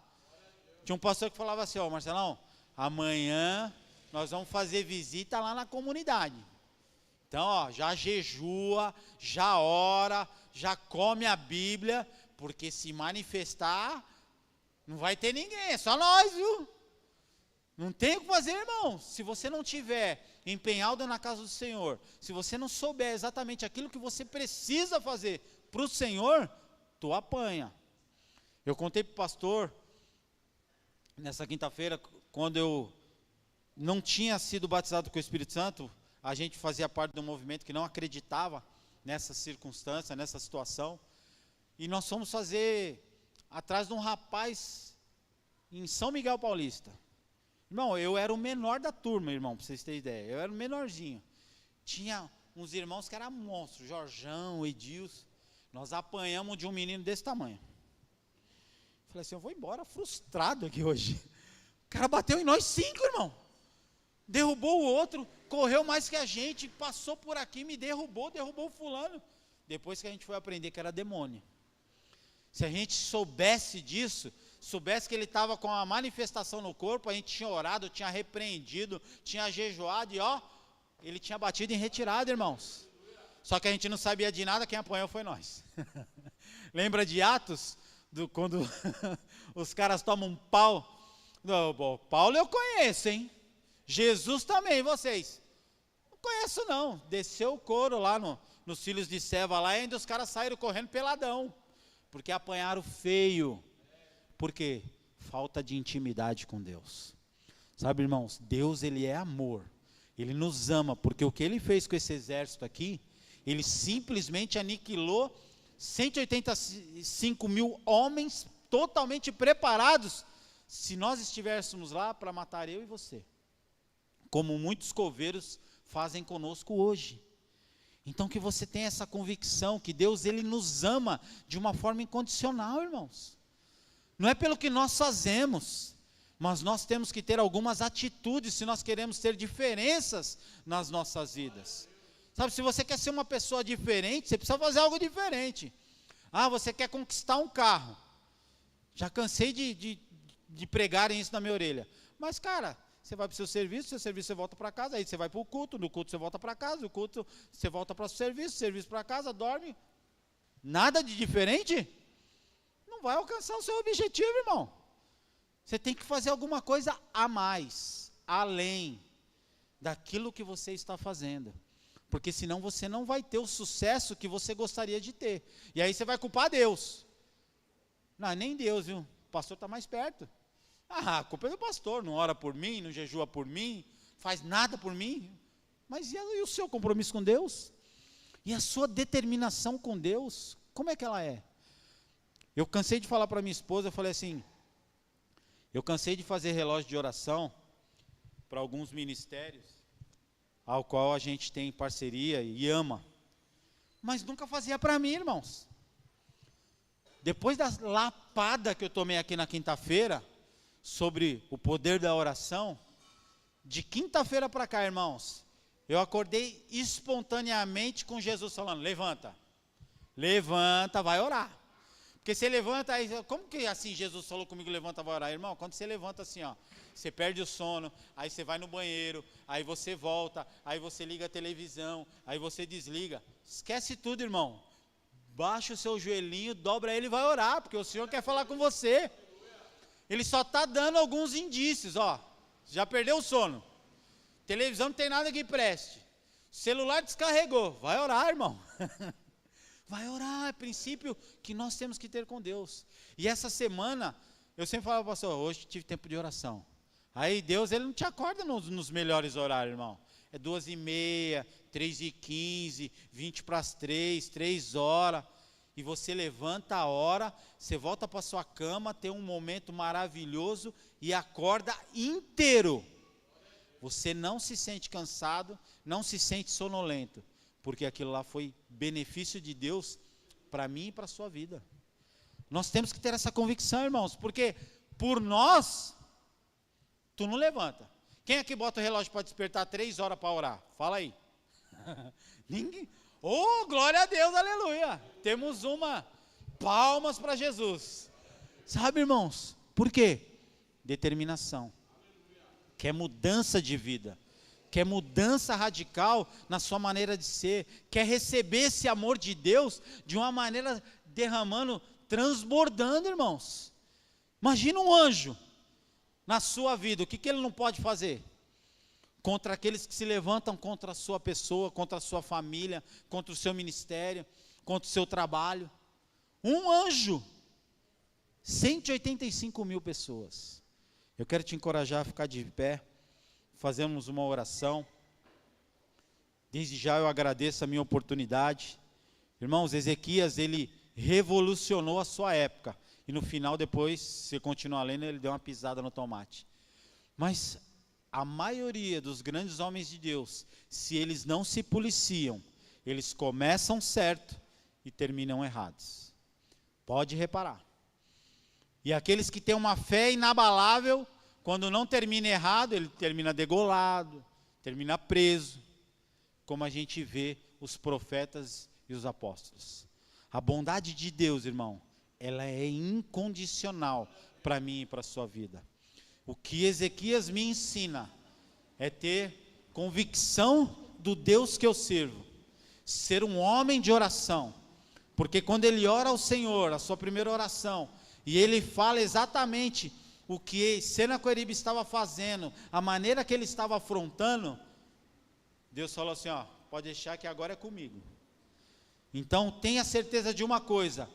Tinha um pastor que falava assim: ó, Marcelão, amanhã nós vamos fazer visita lá na comunidade. Então, ó, já jejua, já ora, já come a Bíblia, porque se manifestar, não vai ter ninguém, é só nós, viu? Não tem o que fazer, irmão. Se você não tiver empenhado na casa do Senhor, se você não souber exatamente aquilo que você precisa fazer para o Senhor, tu apanha. Eu contei para o pastor, nessa quinta-feira, quando eu não tinha sido batizado com o Espírito Santo, a gente fazia parte de um movimento que não acreditava nessa circunstância, nessa situação, e nós fomos fazer atrás de um rapaz em São Miguel Paulista. Irmão, eu era o menor da turma, irmão, para vocês terem ideia, eu era o menorzinho. Tinha uns irmãos que eram monstros, Jorjão, Edilson. Nós apanhamos de um menino desse tamanho. Falei assim: eu vou embora frustrado aqui hoje. O cara bateu em nós 5, irmão. Derrubou o outro, correu mais que a gente, passou por aqui, me derrubou o fulano. Depois que a gente foi aprender que era demônio. Se a gente soubesse disso, soubesse que ele estava com a manifestação no corpo, a gente tinha orado, tinha repreendido, tinha jejuado, e ó, ele tinha batido em retirada, irmãos. Só que a gente não sabia de nada, quem apanhou foi nós. Lembra de Atos, quando os caras tomam um pau? Não, Paulo eu conheço, hein? Jesus também, vocês? Não conheço não. Desceu o couro lá nos filhos de Seva lá, e ainda os caras saíram correndo peladão, porque apanharam feio. Por quê? Falta de intimidade com Deus. Sabe, irmãos, Deus, ele é amor, ele nos ama, porque o que ele fez com esse exército aqui, ele simplesmente aniquilou 185 mil homens totalmente preparados, se nós estivéssemos lá para matar eu e você, como muitos coveiros fazem conosco hoje. Então que você tenha essa convicção que Deus, ele nos ama de uma forma incondicional, irmãos. Não é pelo que nós fazemos, mas nós temos que ter algumas atitudes se nós queremos ter diferenças nas nossas vidas. Sabe, se você quer ser uma pessoa diferente, você precisa fazer algo diferente. Ah, você quer conquistar um carro. Já cansei de pregarem isso na minha orelha. Mas, cara, você vai para o seu serviço você volta para casa, aí você vai para o culto, do culto você volta para casa, do culto você volta para o serviço para casa, dorme. Nada de diferente? Não vai alcançar o seu objetivo, irmão. Você tem que fazer alguma coisa a mais, além daquilo que você está fazendo. Porque senão você não vai ter o sucesso que você gostaria de ter. E aí você vai culpar Deus. Não, nem Deus, viu? O pastor está mais perto. Ah, a culpa é do pastor, não ora por mim, não jejua por mim, faz nada por mim. Mas e o seu compromisso com Deus? E a sua determinação com Deus? Como é que ela é? Eu cansei de falar para minha esposa, eu falei assim, eu cansei de fazer relógio de oração para alguns ministérios, ao qual a gente tem parceria e ama, mas nunca fazia para mim, irmãos. Depois da lapada que eu tomei aqui na quinta-feira, sobre o poder da oração, de quinta-feira para cá, irmãos, eu acordei espontaneamente com Jesus falando, levanta, vai orar. Porque você levanta, aí, como que assim Jesus falou comigo, levanta, vai orar? Irmão, quando você levanta assim, ó, você perde o sono, aí você vai no banheiro, aí você volta, aí você liga a televisão, aí você desliga, esquece tudo, irmão. Baixa o seu joelhinho, dobra ele e vai orar, porque o Senhor quer falar com você. Ele só está dando alguns indícios, ó, já perdeu o sono, televisão não tem nada que preste, celular descarregou, vai orar, irmão. Vai orar, é princípio que nós temos que ter com Deus. E essa semana, eu sempre falava, pastor, hoje tive tempo de oração. Aí Deus, Ele não te acorda nos melhores horários, irmão. É 2h30, 3h15, 2:50, 3h. E você levanta a hora, você volta para sua cama, tem um momento maravilhoso e acorda inteiro. Você não se sente cansado, não se sente sonolento, porque aquilo lá foi benefício de Deus para mim e para a sua vida. Nós temos que ter essa convicção, irmãos, porque por nós, tu não levanta. Quem é que bota o relógio para despertar 3h para orar? Fala aí. Ninguém. Oh, glória a Deus, aleluia. Temos palmas para Jesus. Sabe, irmãos, por quê? Determinação. Quer mudança de vida. Quer mudança radical na sua maneira de ser, quer receber esse amor de Deus de uma maneira derramando, transbordando, irmãos. Imagina um anjo na sua vida, o que ele não pode fazer? Contra aqueles que se levantam contra a sua pessoa, contra a sua família, contra o seu ministério, contra o seu trabalho. Um anjo, 185 mil pessoas. Eu quero te encorajar a ficar de pé. Fazemos uma oração. Desde já eu agradeço a minha oportunidade. Irmãos, Ezequias, ele revolucionou a sua época. E no final, depois, se continuar lendo, ele deu uma pisada no tomate. Mas a maioria dos grandes homens de Deus, se eles não se policiam, eles começam certo e terminam errados. Pode reparar. E aqueles que têm uma fé inabalável, quando não termina errado, ele termina degolado, termina preso, como a gente vê os profetas e os apóstolos. A bondade de Deus, irmão, ela é incondicional para mim e para a sua vida. O que Ezequias me ensina é ter convicção do Deus que eu sirvo, ser um homem de oração, porque quando ele ora ao Senhor, a sua primeira oração, e ele fala exatamente o que Senaqueribe estava fazendo, a maneira que ele estava afrontando, Deus falou assim, ó, pode deixar que agora é comigo. Então tenha certeza de uma coisa,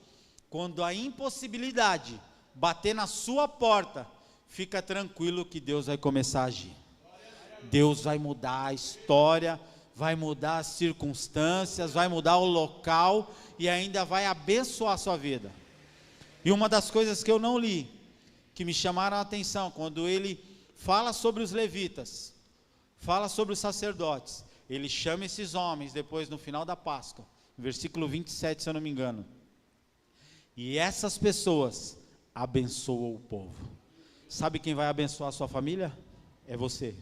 quando a impossibilidade bater na sua porta, fica tranquilo que Deus vai começar a agir. Deus vai mudar a história, vai mudar as circunstâncias, vai mudar o local e ainda vai abençoar a sua vida. E uma das coisas que eu não li, que me chamaram a atenção, quando ele fala sobre os levitas, fala sobre os sacerdotes, ele chama esses homens, depois no final da Páscoa, versículo 27, se eu não me engano, e essas pessoas abençoam o povo. Sabe quem vai abençoar a sua família? É você.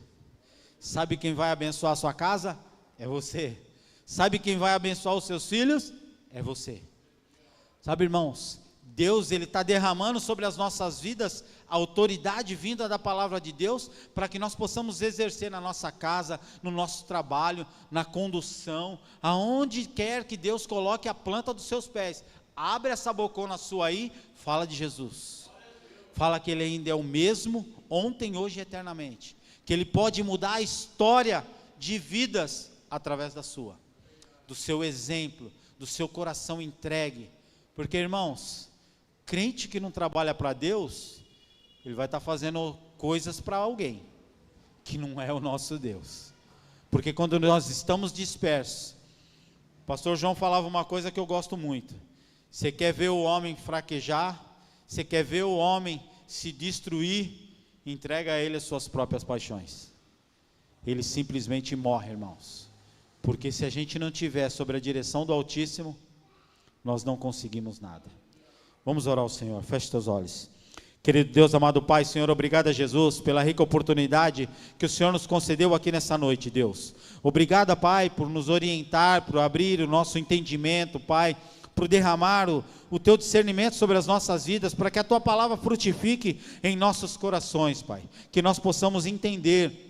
Sabe quem vai abençoar a sua casa? É você. Sabe quem vai abençoar os seus filhos? É você. Sabe, irmãos, Deus, Ele está derramando sobre as nossas vidas a autoridade vinda da palavra de Deus, para que nós possamos exercer na nossa casa, no nosso trabalho, na condução, aonde quer que Deus coloque a planta dos seus pés. Abre essa bocona sua aí, fala de Jesus. Fala que Ele ainda é o mesmo, ontem, hoje e eternamente. Que Ele pode mudar a história de vidas através da sua, do seu exemplo, do seu coração entregue. Porque, irmãos, crente que não trabalha para Deus, ele vai estar fazendo coisas para alguém. que não é o nosso Deus. Porque quando nós estamos dispersos, o pastor João falava uma coisa que eu gosto muito: você quer ver o homem fraquejar, você quer ver o homem se destruir, entrega a ele as suas próprias paixões. Ele simplesmente morre, irmãos. Porque se a gente não tiver sobre a direção do Altíssimo, nós não conseguimos nada. Vamos orar ao Senhor, feche teus olhos. Querido Deus, amado Pai, Senhor, obrigado a Jesus pela rica oportunidade que o Senhor nos concedeu aqui nessa noite, Deus. Obrigado, Pai, por nos orientar, por abrir o nosso entendimento, Pai, por derramar o Teu discernimento sobre as nossas vidas, para que a Tua palavra frutifique em nossos corações, Pai. Que nós possamos entender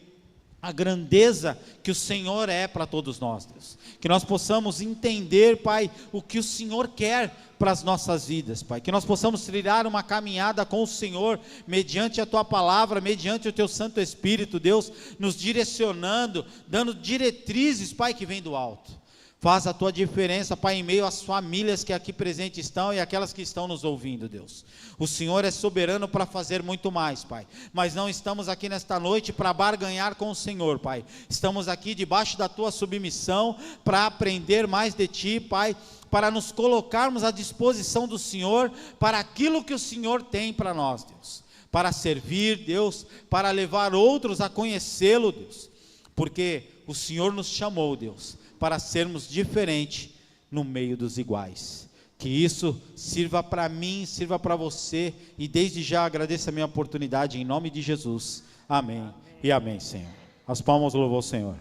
a grandeza que o Senhor é para todos nós, Deus. Que nós possamos entender, Pai, o que o Senhor quer para as nossas vidas, Pai. Que nós possamos trilhar uma caminhada com o Senhor, mediante a Tua palavra, mediante o Teu Santo Espírito, Deus, nos direcionando, dando diretrizes, Pai, que vem do alto. Faz a Tua diferença, Pai, em meio às famílias que aqui presentes estão e aquelas que estão nos ouvindo, Deus. O Senhor é soberano para fazer muito mais, Pai. Mas não estamos aqui nesta noite para barganhar com o Senhor, Pai. Estamos aqui debaixo da Tua submissão para aprender mais de Ti, Pai, para nos colocarmos à disposição do Senhor para aquilo que o Senhor tem para nós, Deus. Para servir, Deus, para levar outros a conhecê-lo, Deus. Porque o Senhor nos chamou, Deus, para sermos diferentes no meio dos iguais. Que isso sirva para mim, sirva para você, e desde já agradeço a minha oportunidade, em nome de Jesus. Amém e amém, Senhor. As palmas louvou o Senhor.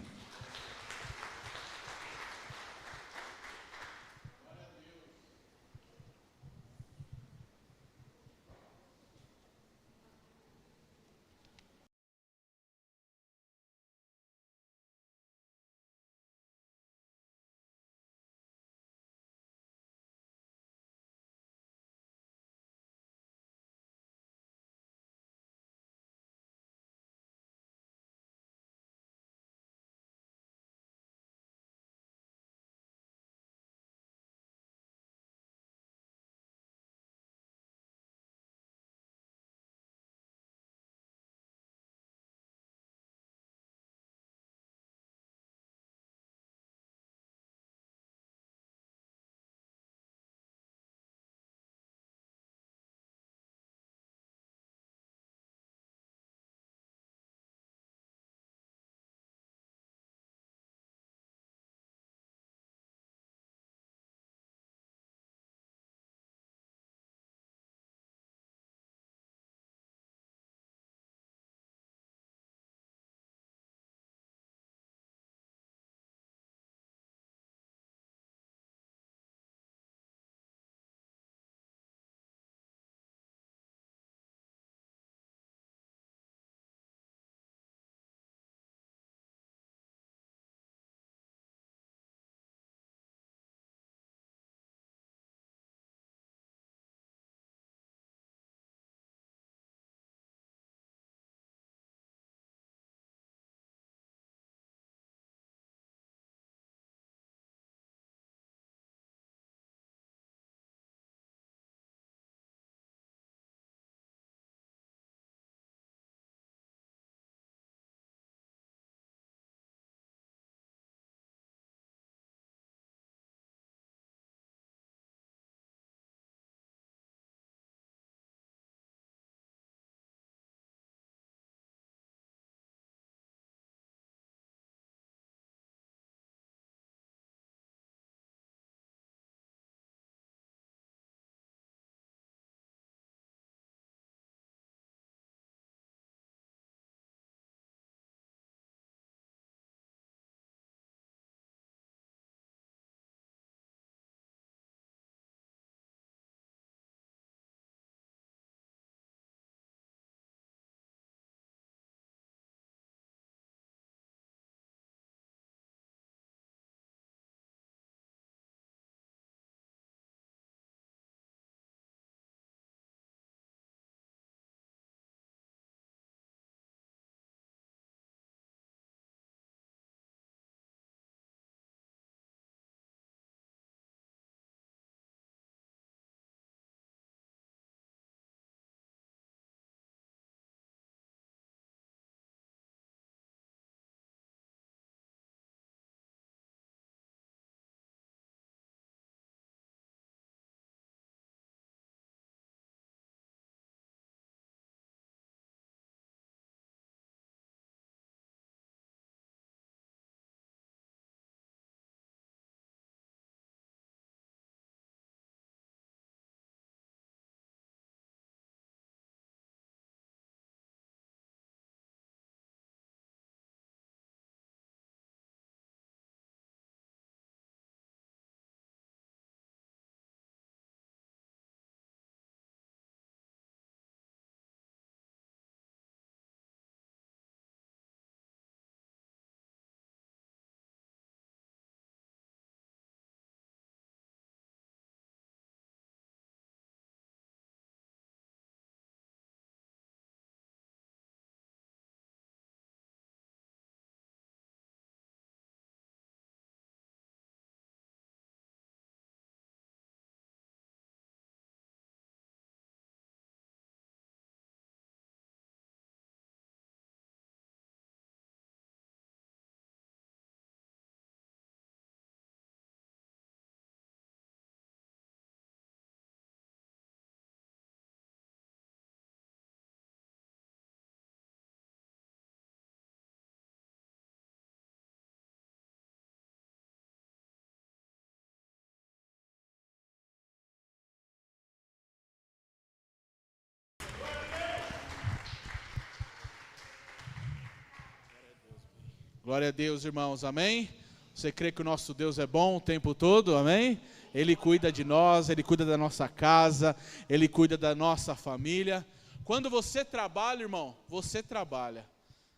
Glória a Deus, irmãos, amém? Você crê que o nosso Deus é bom o tempo todo, amém? Ele cuida de nós, Ele cuida da nossa casa, Ele cuida da nossa família. Quando você trabalha, irmão, você trabalha.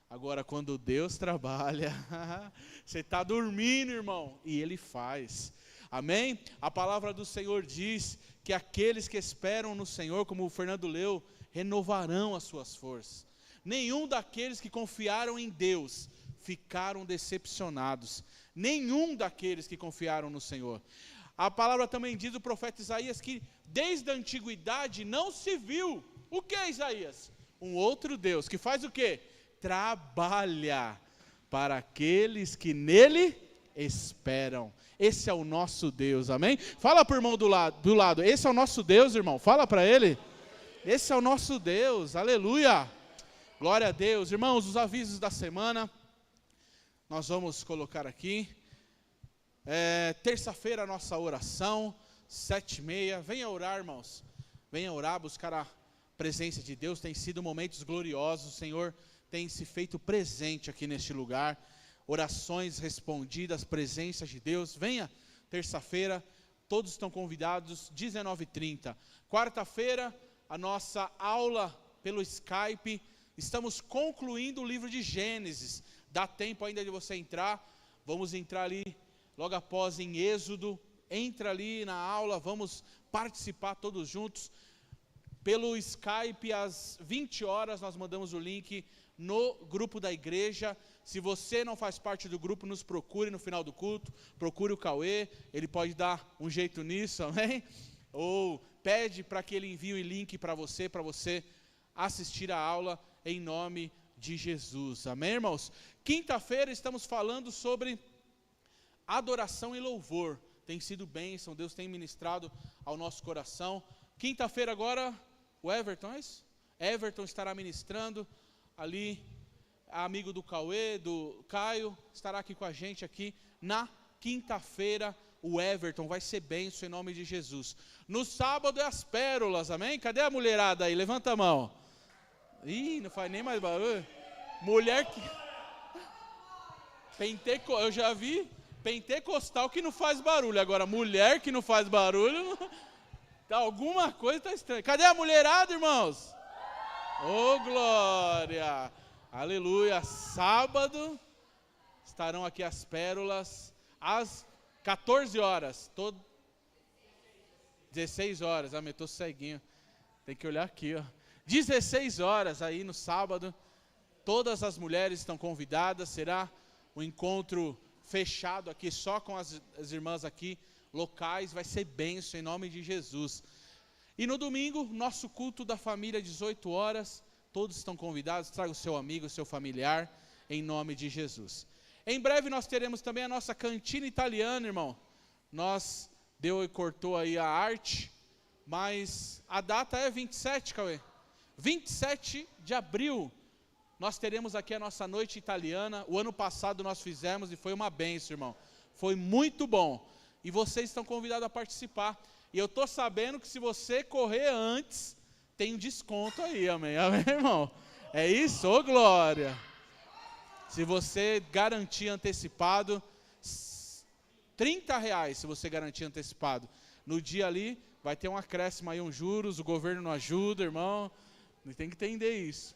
Agora, quando Deus trabalha, você está dormindo, irmão, e Ele faz. Amém? A palavra do Senhor diz que aqueles que esperam no Senhor, como o Fernando leu, renovarão as suas forças. Nenhum daqueles que confiaram em Deus ficaram decepcionados. Nenhum daqueles que confiaram no Senhor. A palavra também diz do profeta Isaías que desde a antiguidade não se viu. O que é Isaías? Um outro Deus que faz o quê? Trabalha para aqueles que nele esperam. Esse é o nosso Deus, amém? Fala para o irmão do lado, esse é o nosso Deus, irmão, fala para ele. Esse é o nosso Deus, aleluia. Glória a Deus. Irmãos, os avisos da semana, nós vamos colocar aqui. Terça-feira a nossa oração, 7h30, venha orar, irmãos. Venha orar, buscar a presença de Deus, tem sido momentos gloriosos, o Senhor tem se feito presente aqui neste lugar, orações respondidas, presença de Deus. Venha, terça-feira, todos estão convidados, 19h30. Quarta-feira, a nossa aula pelo Skype, estamos concluindo o livro de Gênesis, dá tempo ainda de você entrar, vamos entrar ali, logo após em Êxodo, entra ali na aula, vamos participar todos juntos. Pelo Skype, às 20 horas, nós mandamos o link no grupo da igreja. Se você não faz parte do grupo, nos procure no final do culto, procure o Cauê, ele pode dar um jeito nisso, amém? Ou pede para que ele envie o link para você assistir a aula em nome de Jesus, amém, irmãos? Quinta-feira estamos falando sobre adoração e louvor, tem sido bênção, Deus tem ministrado ao nosso coração. Quinta-feira agora, o Everton, é isso? Everton estará ministrando, ali, amigo do Cauê, do Caio, estará aqui com a gente aqui na quinta-feira. O Everton vai ser bênção em nome de Jesus. No sábado é as pérolas, amém? Cadê a mulherada aí? Levanta a mão. Ih, não faz nem mais barulho. Mulher que... Eu já vi pentecostal que não faz barulho. Agora, mulher que não faz barulho... Alguma coisa está estranha. Cadê a mulherada, irmãos? Oh, glória! Aleluia! Sábado estarão aqui as pérolas às 14 horas. 16 horas. Ah, eu estou ceguinho. Tem que olhar aqui, ó. 16 horas aí no sábado. Todas as mulheres estão convidadas. Será um encontro fechado aqui, só com as irmãs aqui locais, vai ser bênção em nome de Jesus. E no domingo, nosso culto da família, 18 horas, todos estão convidados, traga o seu amigo, o seu familiar, em nome de Jesus. Em breve nós teremos também a nossa cantina italiana, irmão. Deus cortou aí a arte, mas a data é 27, Cauê? 27 de abril, nós teremos aqui a nossa noite italiana. O ano passado nós fizemos e foi uma bênção, irmão. Foi muito bom. E vocês estão convidados a participar. E eu estou sabendo que se você correr antes, tem um desconto aí, amém? Amém, irmão? É isso? Ô, glória! Se você garantir antecipado, R$30 se você garantir antecipado. No dia ali, vai ter um acréscimo aí, uns juros, o governo não ajuda, irmão. Tem que entender isso.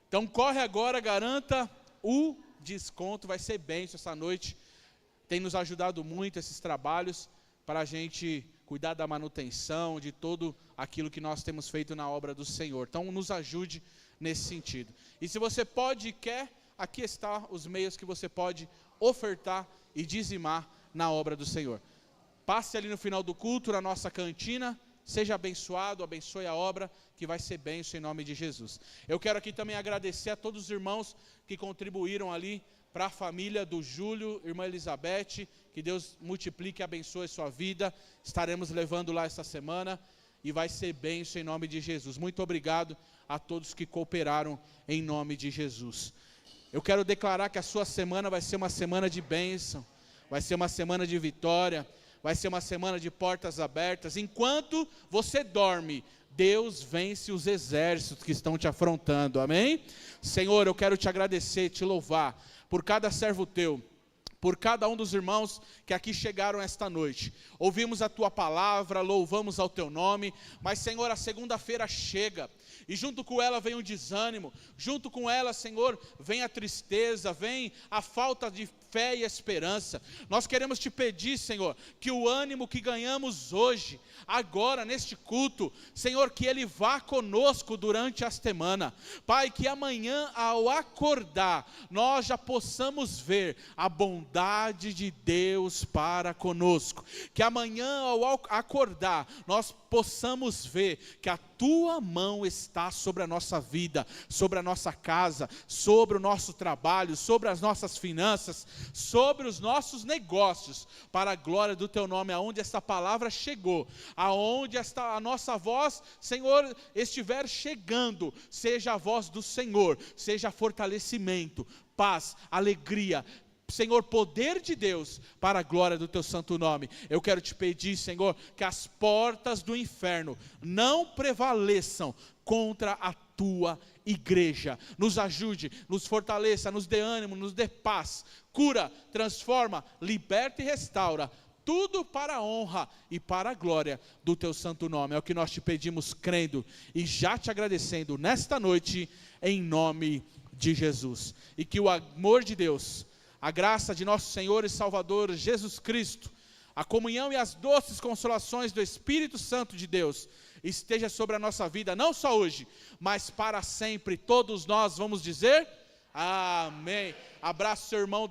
Então corre agora, garanta o desconto, vai ser bênção essa noite. Tem nos ajudado muito esses trabalhos para a gente cuidar da manutenção, de todo aquilo que nós temos feito na obra do Senhor. Então nos ajude nesse sentido. E se você pode e quer, aqui está os meios que você pode ofertar e dizimar na obra do Senhor. Passe ali no final do culto, na nossa cantina, seja abençoado, abençoe a obra, que vai ser bênção em nome de Jesus. Eu quero aqui também agradecer a todos os irmãos que contribuíram ali para a família do Júlio, irmã Elizabeth, que Deus multiplique e abençoe a sua vida. Estaremos levando lá essa semana e vai ser bênção em nome de Jesus. Muito obrigado a todos que cooperaram em nome de Jesus. Eu quero declarar que a sua semana vai ser uma semana de bênção, vai ser uma semana de vitória, vai ser uma semana de portas abertas. Enquanto você dorme, Deus vence os exércitos que estão te afrontando, amém? Senhor, eu quero te agradecer, te louvar, por cada servo teu, por cada um dos irmãos que aqui chegaram esta noite. Ouvimos a tua palavra, louvamos ao teu nome, mas Senhor, a segunda-feira chega, e junto com ela vem o desânimo, junto com ela, Senhor, vem a tristeza, vem a falta de fé e esperança. Nós queremos te pedir, Senhor, que o ânimo que ganhamos hoje, agora neste culto, Senhor, que ele vá conosco durante a semana. Pai, que amanhã ao acordar, nós já possamos ver a bondade de Deus para conosco. Que amanhã ao acordar, nós possamos ver que a tua mão está sobre a nossa vida, sobre a nossa casa, sobre o nosso trabalho, sobre as nossas finanças, sobre os nossos negócios, para a glória do teu nome, aonde esta palavra chegou, aonde a nossa voz, Senhor, estiver chegando, seja a voz do Senhor, seja fortalecimento, paz, alegria, Senhor, poder de Deus, para a glória do teu santo nome. Eu quero te pedir, Senhor, que as portas do inferno não prevaleçam contra a tua igreja. Nos ajude, nos fortaleça, nos dê ânimo, nos dê paz, cura, transforma, liberta e restaura, tudo para a honra e para a glória do teu santo nome. É o que nós te pedimos crendo e já te agradecendo nesta noite, em nome de Jesus. E que o amor de Deus, a graça de nosso Senhor e Salvador Jesus Cristo, a comunhão e as doces consolações do Espírito Santo de Deus, esteja sobre a nossa vida, não só hoje, mas para sempre. Todos nós vamos dizer amém. Abraço seu irmão.